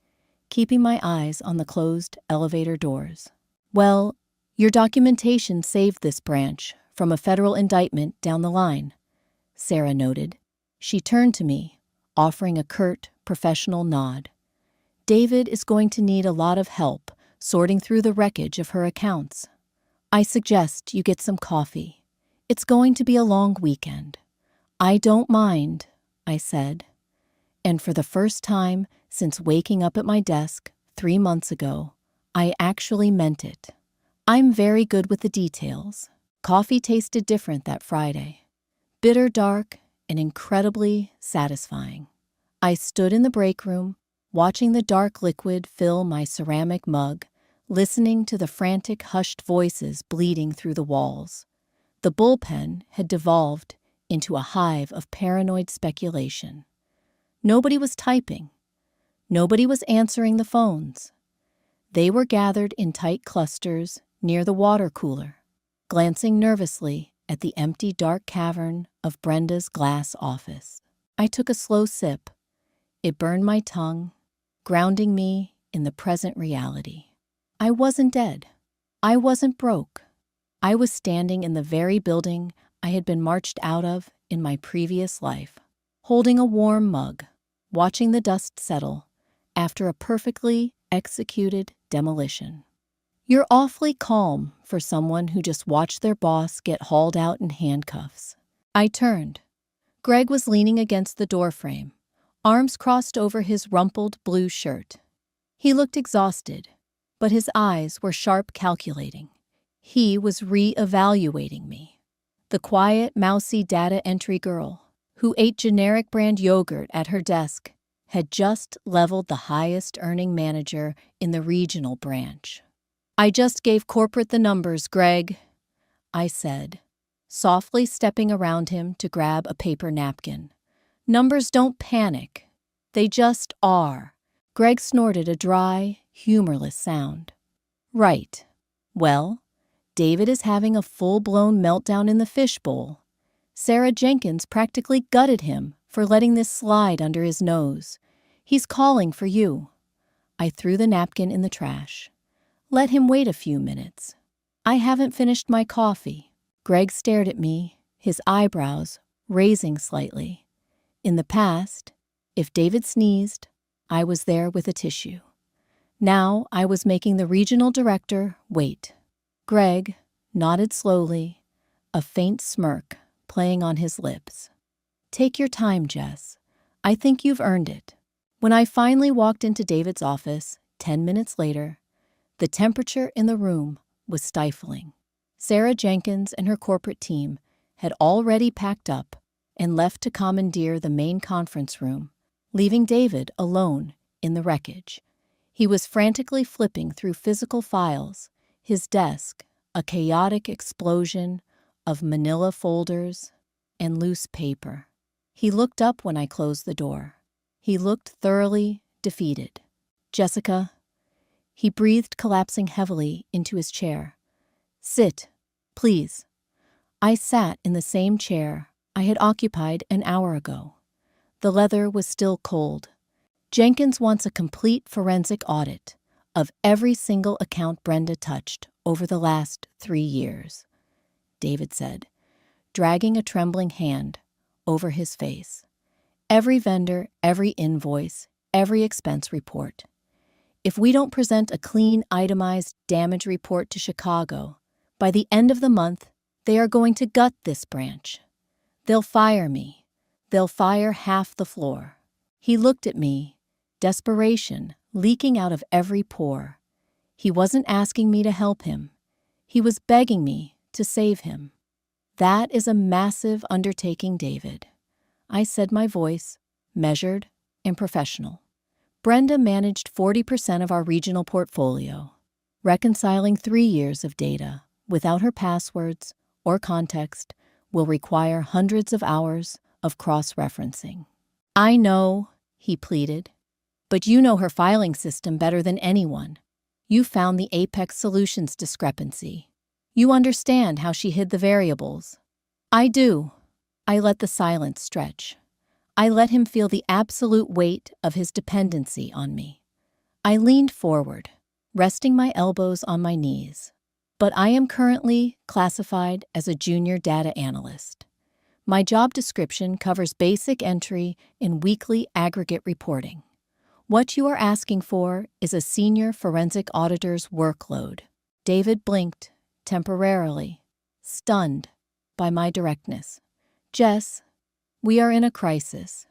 keeping my eyes on the closed elevator doors. "Well, your documentation saved this branch from a federal indictment down the line," Sarah noted. She turned to me, offering a curt, professional nod. "David is going to need a lot of help sorting through the wreckage of her accounts. I suggest you get some coffee. It's going to be a long weekend." "I don't mind," I said. And for the first time since waking up at my desk 3 months ago, I actually meant it. I'm very good with the details. Coffee tasted different that Friday. Bitter dark and incredibly satisfying. I stood in the break room, watching the dark liquid fill my ceramic mug, listening to the frantic, hushed voices bleeding through the walls. The bullpen had devolved into a hive of paranoid speculation. Nobody was typing. Nobody was answering the phones. They were gathered in tight clusters near the water cooler, glancing nervously at the empty, dark cavern of Brenda's glass office. I took a slow sip. It burned my tongue, grounding me in the present reality. I wasn't dead. I wasn't broke. I was standing in the very building I had been marched out of in my previous life, holding a warm mug, watching the dust settle after a perfectly executed demolition. "You're awfully calm for someone who just watched their boss get hauled out in handcuffs." I turned. Greg was leaning against the doorframe, arms crossed over his rumpled blue shirt. He looked exhausted, but his eyes were sharp, calculating. He was re-evaluating me. The quiet, mousy data entry girl who ate generic brand yogurt at her desk had just leveled the highest-earning manager in the regional branch. "I just gave corporate the numbers, Greg," I said, softly stepping around him to grab a paper napkin. "Numbers don't panic. They just are." Greg snorted a dry, humorless sound. "Right. Well, David is having a full-blown meltdown in the fishbowl. Sarah Jenkins practically gutted him for letting this slide under his nose. He's calling for you." I threw the napkin in the trash. "Let him wait a few minutes. I haven't finished my coffee." Greg stared at me, his eyebrows raising slightly. In the past, if David sneezed, I was there with a tissue. Now I was making the regional director wait. Greg nodded slowly, a faint smirk playing on his lips. Take your time, Jess. I think you've earned it. When I finally walked into David's office, 10 minutes later, the temperature in the room was stifling. Sarah Jenkins and her corporate team had already packed up and left to commandeer the main conference room, leaving David alone in the wreckage. He was frantically flipping through physical files, his desk a chaotic explosion of manila folders and loose paper. He looked up when I closed the door. He looked thoroughly defeated. Jessica, he breathed, collapsing heavily into his chair. Sit, please. I sat in the same chair I had occupied an hour ago. The leather was still cold. Jenkins wants a complete forensic audit of every single account Brenda touched over the last 3 years, David said, dragging a trembling hand over his face. Every vendor, every invoice, every expense report. If we don't present a clean, itemized damage report to Chicago, by the end of the month, they are going to gut this branch. They'll fire me. They'll fire half the floor. He looked at me, desperation leaking out of every pore. He wasn't asking me to help him. He was begging me to save him. That is a massive undertaking, David. I said, my voice measured and professional. Brenda managed 40% of our regional portfolio, reconciling 3 years of data without her passwords or context will require hundreds of hours of cross-referencing. I know, he pleaded, but you know her filing system better than anyone. You found the Apex Solutions discrepancy. You understand how she hid the variables. I do. I let the silence stretch. I let him feel the absolute weight of his dependency on me. I leaned forward, resting my elbows on my knees. But I am currently classified as a junior data analyst. My job description covers basic entry in weekly aggregate reporting. What you are asking for is a senior forensic auditor's workload. David blinked, temporarily, stunned by my directness. Jess, we are in a crisis,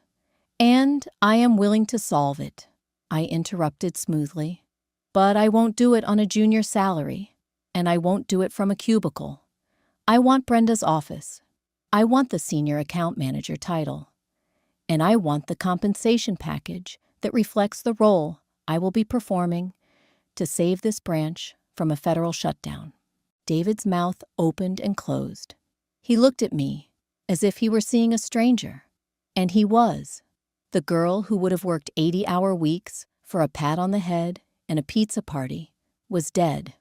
and I am willing to solve it, I interrupted smoothly. But I won't do it on a junior salary, and I won't do it from a cubicle. I want Brenda's office. I want the senior account manager title. And I want the compensation package that reflects the role I will be performing to save this branch from a federal shutdown. David's mouth opened and closed. He looked at me as if he were seeing a stranger. And he was. The girl who would have worked 80-hour weeks for a pat on the head and a pizza party was dead.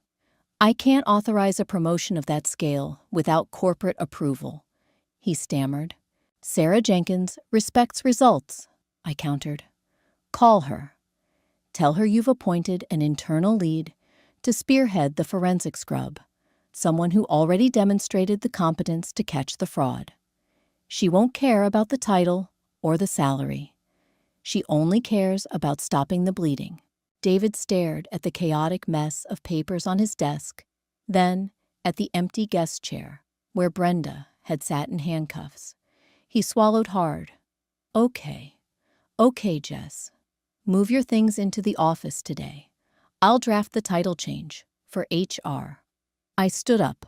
I can't authorize a promotion of that scale without corporate approval, he stammered. Sarah Jenkins respects results, I countered. Call her. Tell her you've appointed an internal lead to spearhead the forensic scrub, someone who already demonstrated the competence to catch the fraud. She won't care about the title or the salary. She only cares about stopping the bleeding. David stared at the chaotic mess of papers on his desk, then at the empty guest chair where Brenda had sat in handcuffs. He swallowed hard. Okay, Jess. Move your things into the office today. I'll draft the title change for HR. I stood up.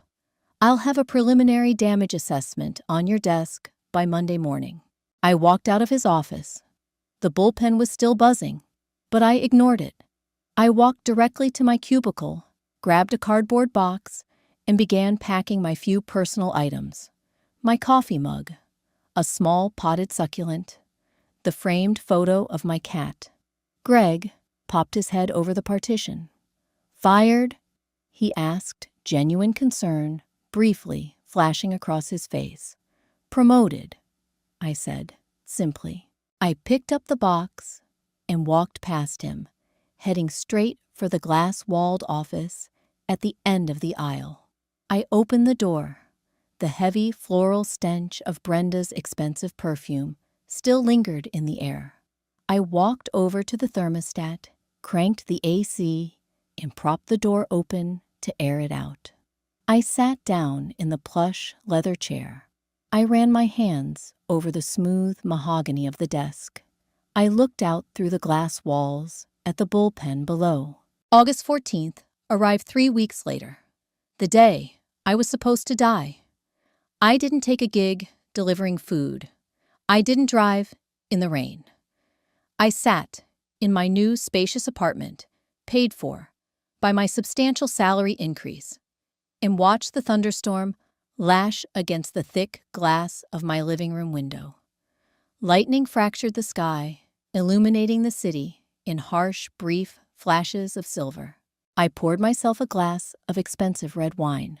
I'll have a preliminary damage assessment on your desk by Monday morning. I walked out of his office. The bullpen was still buzzing, but I ignored it. I walked directly to my cubicle, grabbed a cardboard box, and began packing my few personal items. My coffee mug, a small potted succulent, the framed photo of my cat. Greg popped his head over the partition. Fired? He asked, genuine concern briefly flashing across his face. Promoted, I said, simply. I picked up the box and walked past him, heading straight for the glass-walled office at the end of the aisle. I opened the door. The heavy floral stench of Brenda's expensive perfume still lingered in the air. I walked over to the thermostat, cranked the AC, and propped the door open to air it out. I sat down in the plush leather chair. I ran my hands over the smooth mahogany of the desk. I looked out through the glass walls at the bullpen below. August 14th arrived 3 weeks later, the day I was supposed to die. I didn't take a gig delivering food. I didn't drive in the rain. I sat in my new spacious apartment, paid for by my substantial salary increase, and watched the thunderstorm lash against the thick glass of my living room window. Lightning fractured the sky, illuminating the city in harsh, brief flashes of silver. I poured myself a glass of expensive red wine.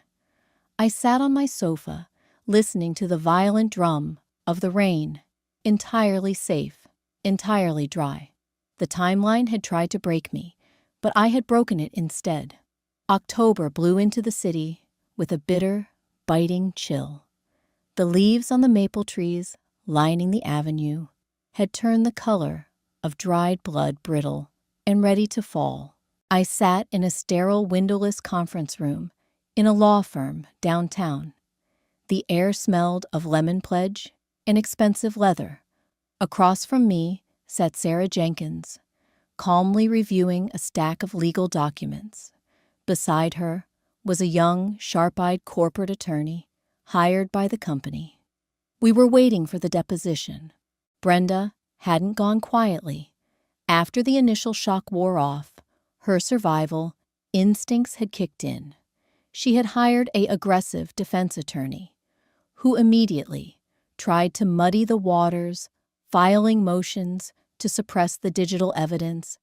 I sat on my sofa, listening to the violent drum of the rain, entirely safe, entirely dry. The timeline had tried to break me, but I had broken it instead. October blew into the city with a bitter, biting chill. The leaves on the maple trees lining the avenue had turned the color of dried blood, brittle and ready to fall. I sat in a sterile, windowless conference room in a law firm downtown. The air smelled of lemon pledge and expensive leather. Across from me sat Sarah Jenkins, calmly reviewing a stack of legal documents. Beside her was a young, sharp-eyed corporate attorney hired by the company. We were waiting for the deposition. Brenda hadn't gone quietly. After the initial shock wore off, her survival instincts had kicked in. She had hired an aggressive defense attorney who immediately tried to muddy the waters, filing motions to suppress the digital evidence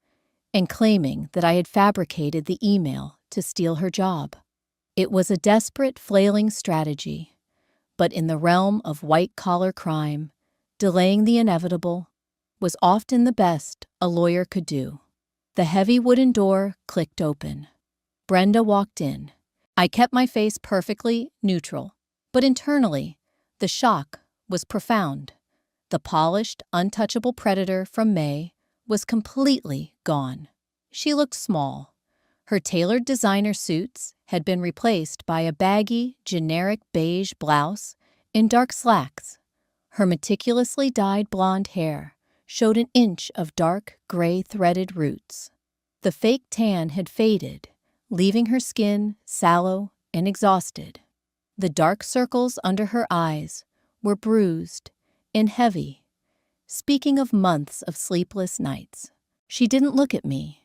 and claiming that I had fabricated the email to steal her job. It was a desperate, flailing strategy, but in the realm of white-collar crime, delaying the inevitable was often the best a lawyer could do. The heavy wooden door clicked open. Brenda walked in. I kept my face perfectly neutral, but internally, the shock was profound. The polished, untouchable predator from May was completely gone. She looked small. Her tailored designer suits had been replaced by a baggy, generic beige blouse and dark slacks. Her meticulously dyed blonde hair showed an inch of dark gray threaded roots. The fake tan had faded, leaving her skin sallow and exhausted. The dark circles under her eyes were bruised and heavy. Speaking of months of sleepless nights, she didn't look at me.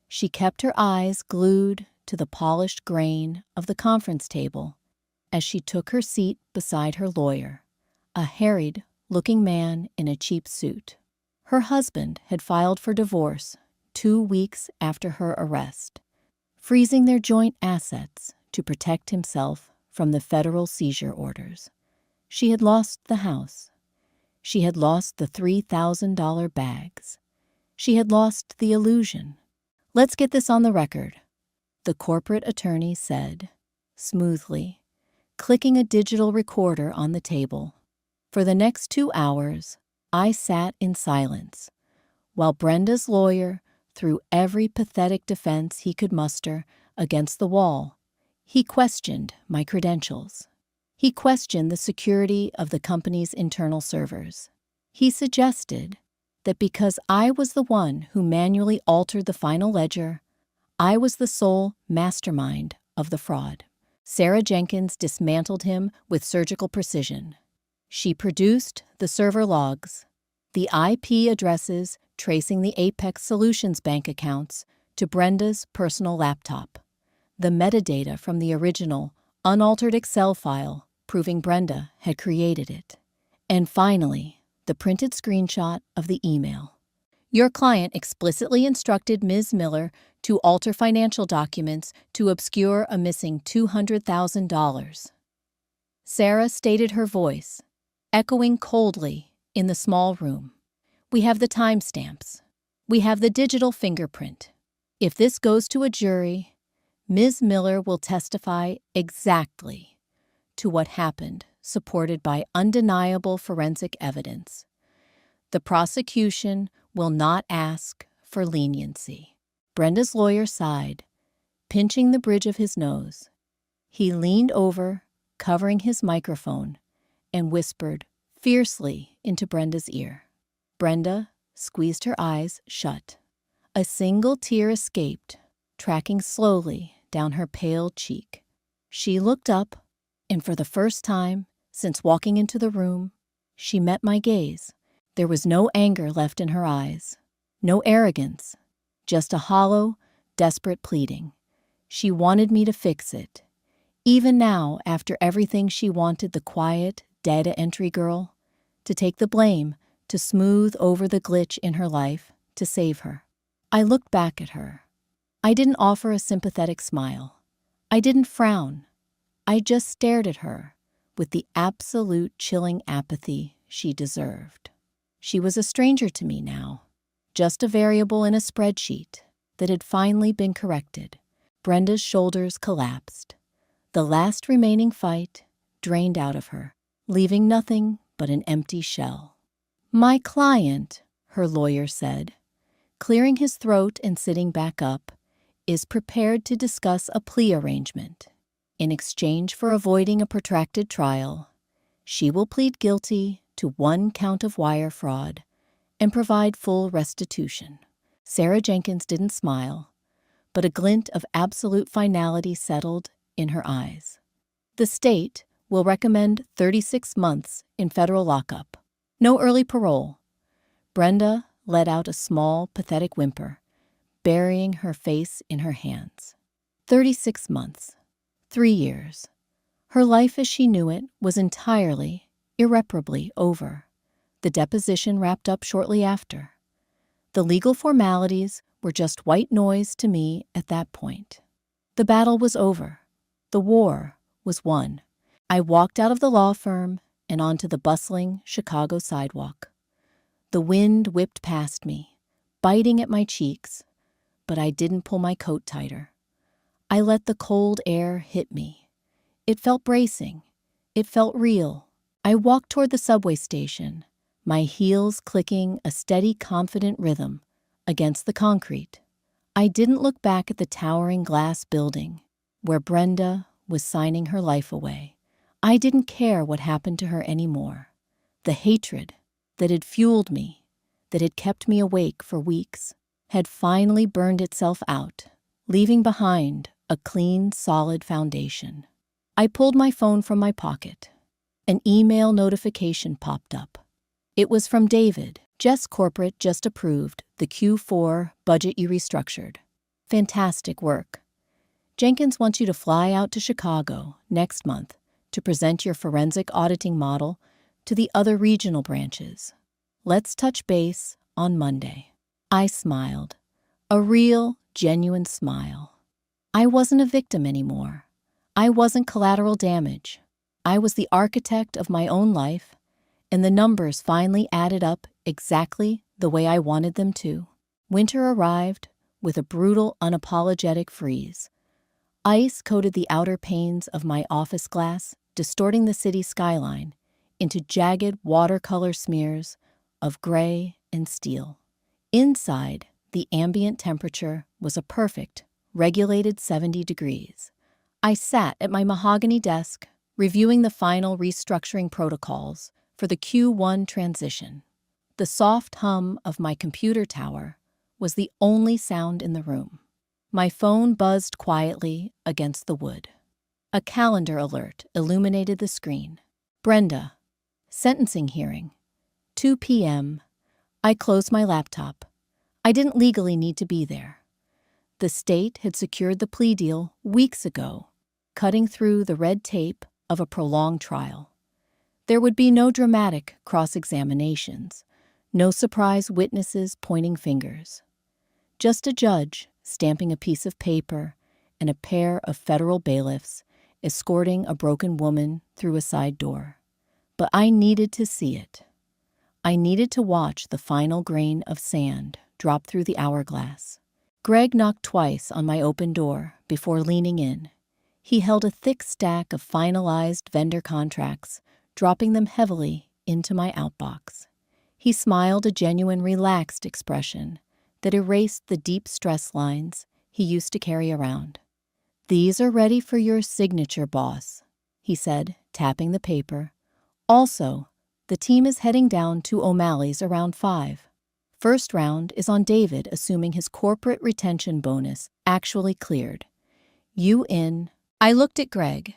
She kept her eyes glued to the polished grain of the conference table as she took her seat beside her lawyer, a harried-looking man in a cheap suit. Her husband had filed for divorce 2 weeks after her arrest, freezing their joint assets to protect himself from the federal seizure orders. She had lost the house. She had lost the $3,000 bags. She had lost the illusion. "Let's get this on the record," the corporate attorney said, smoothly, clicking a digital recorder on the table. For the next 2 hours, I sat in silence, while Brenda's lawyer threw every pathetic defense he could muster against the wall. He questioned my credentials. He questioned the security of the company's internal servers. He suggested that because I was the one who manually altered the final ledger, I was the sole mastermind of the fraud. Sarah Jenkins dismantled him with surgical precision. She produced the server logs, the IP addresses tracing the Apex Solutions bank accounts to Brenda's personal laptop, the metadata from the original, unaltered Excel file proving Brenda had created it, and finally, the printed screenshot of the email. "Your client explicitly instructed Ms. Miller to alter financial documents to obscure a missing $200,000. Sarah stated, her voice echoing coldly in the small room. "We have the timestamps. We have the digital fingerprint. If this goes to a jury, Ms. Miller will testify exactly to what happened, supported by undeniable forensic evidence. The prosecution will not ask for leniency. Brenda's lawyer sighed, pinching the bridge of his nose. He leaned over, covering his microphone, and whispered fiercely into Brenda's ear. Brenda squeezed her eyes shut. A single tear escaped, tracking slowly down her pale cheek. She looked up, and for the first time since walking into the room, she met my gaze. There was no anger left in her eyes, no arrogance, just a hollow, desperate pleading. She wanted me to fix it. Even now, after everything, she wanted the quiet, data entry girl to take the blame, to smooth over the glitch in her life, to save her. I looked back at her. I didn't offer a sympathetic smile. I didn't frown. I just stared at her with the absolute chilling apathy she deserved. She was a stranger to me now, just a variable in a spreadsheet that had finally been corrected. Brenda's shoulders collapsed. The last remaining fight drained out of her, leaving nothing but an empty shell. "My client," her lawyer said, clearing his throat and sitting back up, "is prepared to discuss a plea arrangement. In exchange for avoiding a protracted trial, she will plead guilty to 1 count of wire fraud and provide full restitution." Sarah Jenkins didn't smile, but a glint of absolute finality settled in her eyes. "The state will recommend 36 months in federal lockup. No early parole." Brenda let out a small, pathetic whimper, burying her face in her hands. 36 months. 3 years. Her life as she knew it was entirely, irreparably over. The deposition wrapped up shortly after. The legal formalities were just white noise to me at that point. The battle was over. The war was won. I walked out of the law firm and onto the bustling Chicago sidewalk. The wind whipped past me, biting at my cheeks, but I didn't pull my coat tighter. I let the cold air hit me. It felt bracing. It felt real. I walked toward the subway station, my heels clicking a steady, confident rhythm against the concrete. I didn't look back at the towering glass building where Brenda was signing her life away. I didn't care what happened to her anymore. The hatred that had fueled me, that had kept me awake for weeks, had finally burned itself out, leaving behind a clean, solid foundation. I pulled my phone from my pocket. An email notification popped up. It was from David. "Jess Corporate just approved the Q4 budget you restructured. Fantastic work. Jenkins wants you to fly out to Chicago next month to present your forensic auditing model to the other regional branches. Let's touch base on Monday." I smiled. A real, genuine smile. I wasn't a victim anymore. I wasn't collateral damage. I was the architect of my own life, and the numbers finally added up exactly the way I wanted them to. Winter arrived with a brutal, unapologetic freeze. Ice coated the outer panes of my office glass, distorting the city skyline into jagged watercolor smears of gray and steel. Inside, the ambient temperature was a perfect, regulated 70 degrees. I sat at my mahogany desk, reviewing the final restructuring protocols for the Q1 transition. The soft hum of my computer tower was the only sound in the room. My phone buzzed quietly against the wood. A calendar alert illuminated the screen. "Brenda, sentencing hearing, 2 p.m. I closed my laptop. I didn't legally need to be there. The state had secured the plea deal weeks ago, cutting through the red tape of a prolonged trial. There would be no dramatic cross-examinations, no surprise witnesses pointing fingers. Just a judge stamping a piece of paper and a pair of federal bailiffs escorting a broken woman through a side door. But I needed to see it. I needed to watch the final grain of sand drop through the hourglass. Greg knocked twice on my open door before leaning in. He held a thick stack of finalized vendor contracts, dropping them heavily into my outbox. He smiled a genuine relaxed expression that erased the deep stress lines he used to carry around. "These are ready for your signature, boss," he said, tapping the paper. "Also, the team is heading down to O'Malley's around 5. First round is on David, assuming his corporate retention bonus actually cleared. You in." I looked at Greg.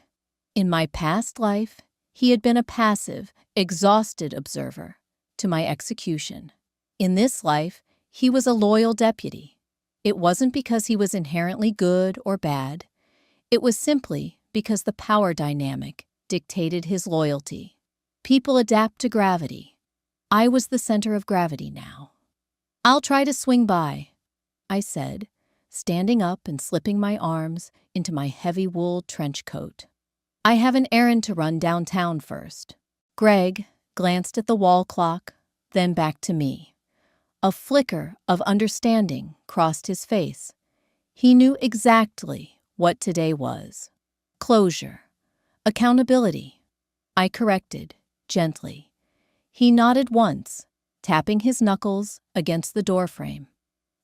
In my past life, he had been a passive, exhausted observer to my execution. In this life, he was a loyal deputy. It wasn't because he was inherently good or bad. It was simply because the power dynamic dictated his loyalty. People adapt to gravity. I was the center of gravity now. "I'll try to swing by," I said, standing up and slipping my arms into my heavy wool trench coat. "I have an errand to run downtown first." Greg glanced at the wall clock, then back to me. A flicker of understanding crossed his face. He knew exactly what today was. Closure. Accountability. I corrected, gently. He nodded once, tapping his knuckles against the doorframe.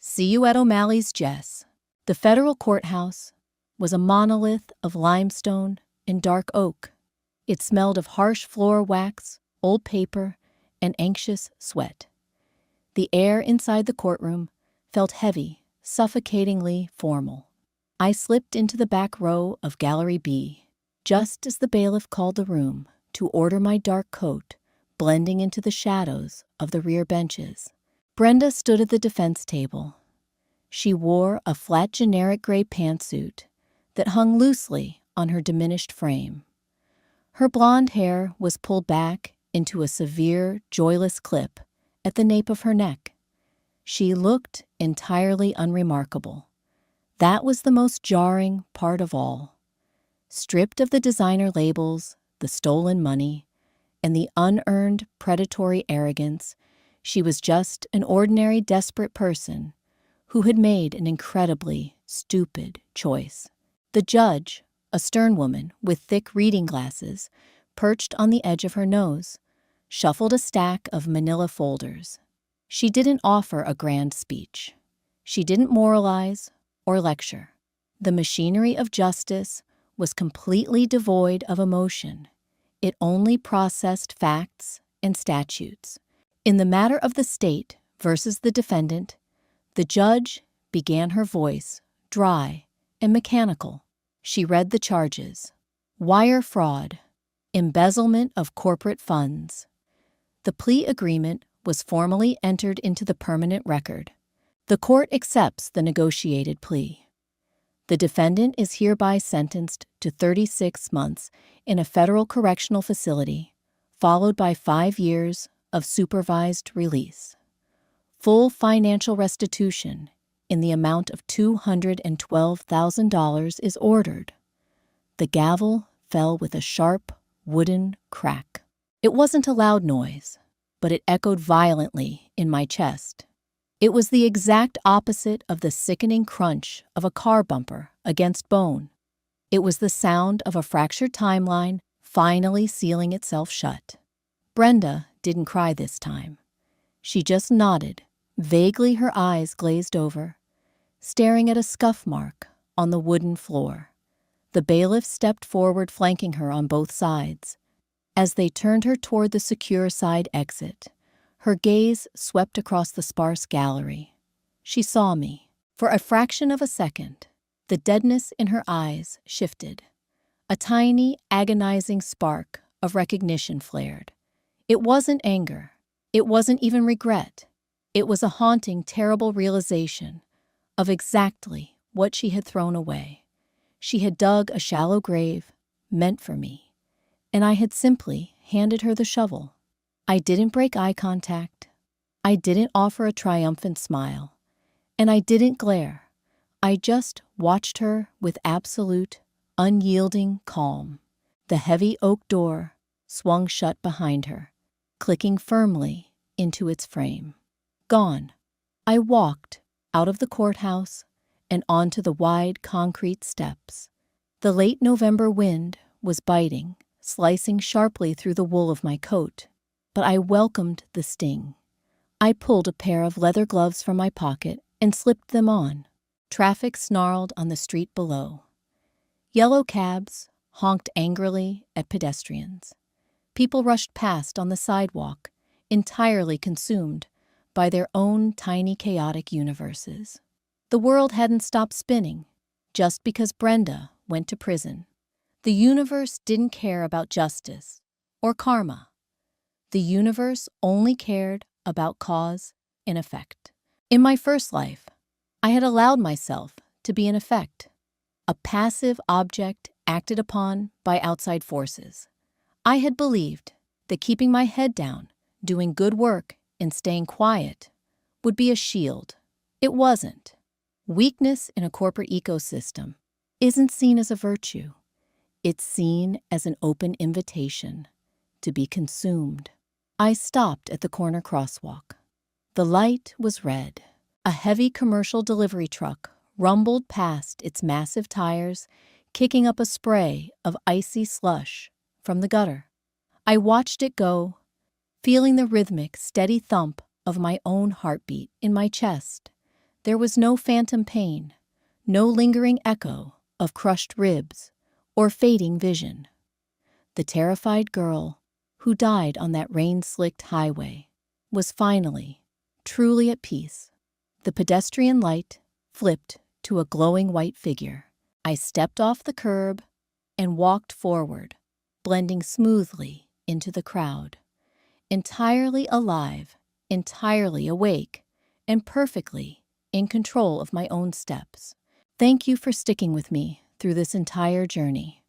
"See you at O'Malley's, Jess." The federal courthouse was a monolith of limestone and dark oak. It smelled of harsh floor wax, old paper, and anxious sweat. The air inside the courtroom felt heavy, suffocatingly formal. I slipped into the back row of Gallery B, just as the bailiff called the room to order my dark coat, blending into the shadows of the rear benches. Brenda stood at the defense table. She wore a flat generic gray pantsuit that hung loosely on her diminished frame. Her blonde hair was pulled back into a severe, joyless clip at the nape of her neck. She looked entirely unremarkable. That was the most jarring part of all. Stripped of the designer labels, the stolen money, and the unearned predatory arrogance, she was just an ordinary, desperate person who had made an incredibly stupid choice. The judge, a stern woman with thick reading glasses perched on the edge of her nose, shuffled a stack of manila folders. She didn't offer a grand speech. She didn't moralize or lecture. The machinery of justice was completely devoid of emotion. It only processed facts and statutes. In the matter of the state versus the defendant, the judge began her voice, dry and mechanical. She read the charges: wire fraud, embezzlement of corporate funds. The plea agreement was formally entered into the permanent record. The court accepts the negotiated plea. The defendant is hereby sentenced to 36 months in a federal correctional facility, followed by 5 years of supervised release. Full financial restitution in the amount of $212,000 is ordered. The gavel fell with a sharp, wooden crack. It wasn't a loud noise, but it echoed violently in my chest. It was the exact opposite of the sickening crunch of a car bumper against bone. It was the sound of a fractured timeline finally sealing itself shut. Brenda didn't cry this time. She just nodded, vaguely, her eyes glazed over, staring at a scuff mark on the wooden floor. The bailiff stepped forward, flanking her on both sides. As they turned her toward the secure side exit, her gaze swept across the sparse gallery. She saw me. For a fraction of a second, the deadness in her eyes shifted. A tiny, agonizing spark of recognition flared. It wasn't anger. It wasn't even regret. It was a haunting, terrible realization of exactly what she had thrown away. She had dug a shallow grave meant for me, and I had simply handed her the shovel. I didn't break eye contact. I didn't offer a triumphant smile. And I didn't glare. I just watched her with absolute, unyielding calm. The heavy oak door swung shut behind her, clicking firmly into its frame. Gone. I walked out of the courthouse and onto the wide concrete steps. The late November wind was biting, slicing sharply through the wool of my coat, but I welcomed the sting. I pulled a pair of leather gloves from my pocket and slipped them on. Traffic snarled on the street below. Yellow cabs honked angrily at pedestrians. People rushed past on the sidewalk, entirely consumed by their own tiny chaotic universes. The world hadn't stopped spinning just because Brenda went to prison. The universe didn't care about justice or karma. The universe only cared about cause and effect. In my first life, I had allowed myself to be an effect, a passive object acted upon by outside forces. I had believed that keeping my head down, doing good work, and staying quiet would be a shield. It wasn't. Weakness in a corporate ecosystem isn't seen as a virtue. It's seen as an open invitation to be consumed. I stopped at the corner crosswalk. The light was red. A heavy commercial delivery truck rumbled past its massive tires, kicking up a spray of icy slush from the gutter. I watched it go, feeling the rhythmic, steady thump of my own heartbeat in my chest. There was no phantom pain, no lingering echo of crushed ribs or fading vision. The terrified girl who died on that rain-slicked highway was finally, truly at peace. The pedestrian light flipped to a glowing white figure. I stepped off the curb and walked forward, blending smoothly into the crowd, entirely alive, entirely awake, and perfectly in control of my own steps. Thank you for sticking with me through this entire journey.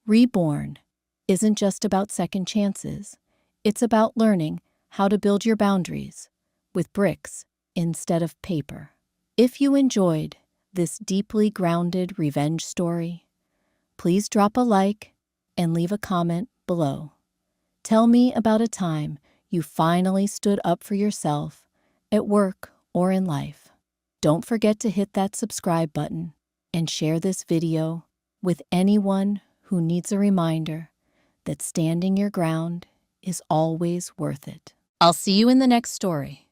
Reborn isn't just about second chances. It's about learning how to build your boundaries with bricks instead of paper. If you enjoyed this deeply grounded revenge story, please drop a like and leave a comment below. Tell me about a time you finally stood up for yourself at work or in life. Don't forget to hit that subscribe button and share this video with anyone who needs a reminder that standing your ground is always worth it. I'll see you in the next story.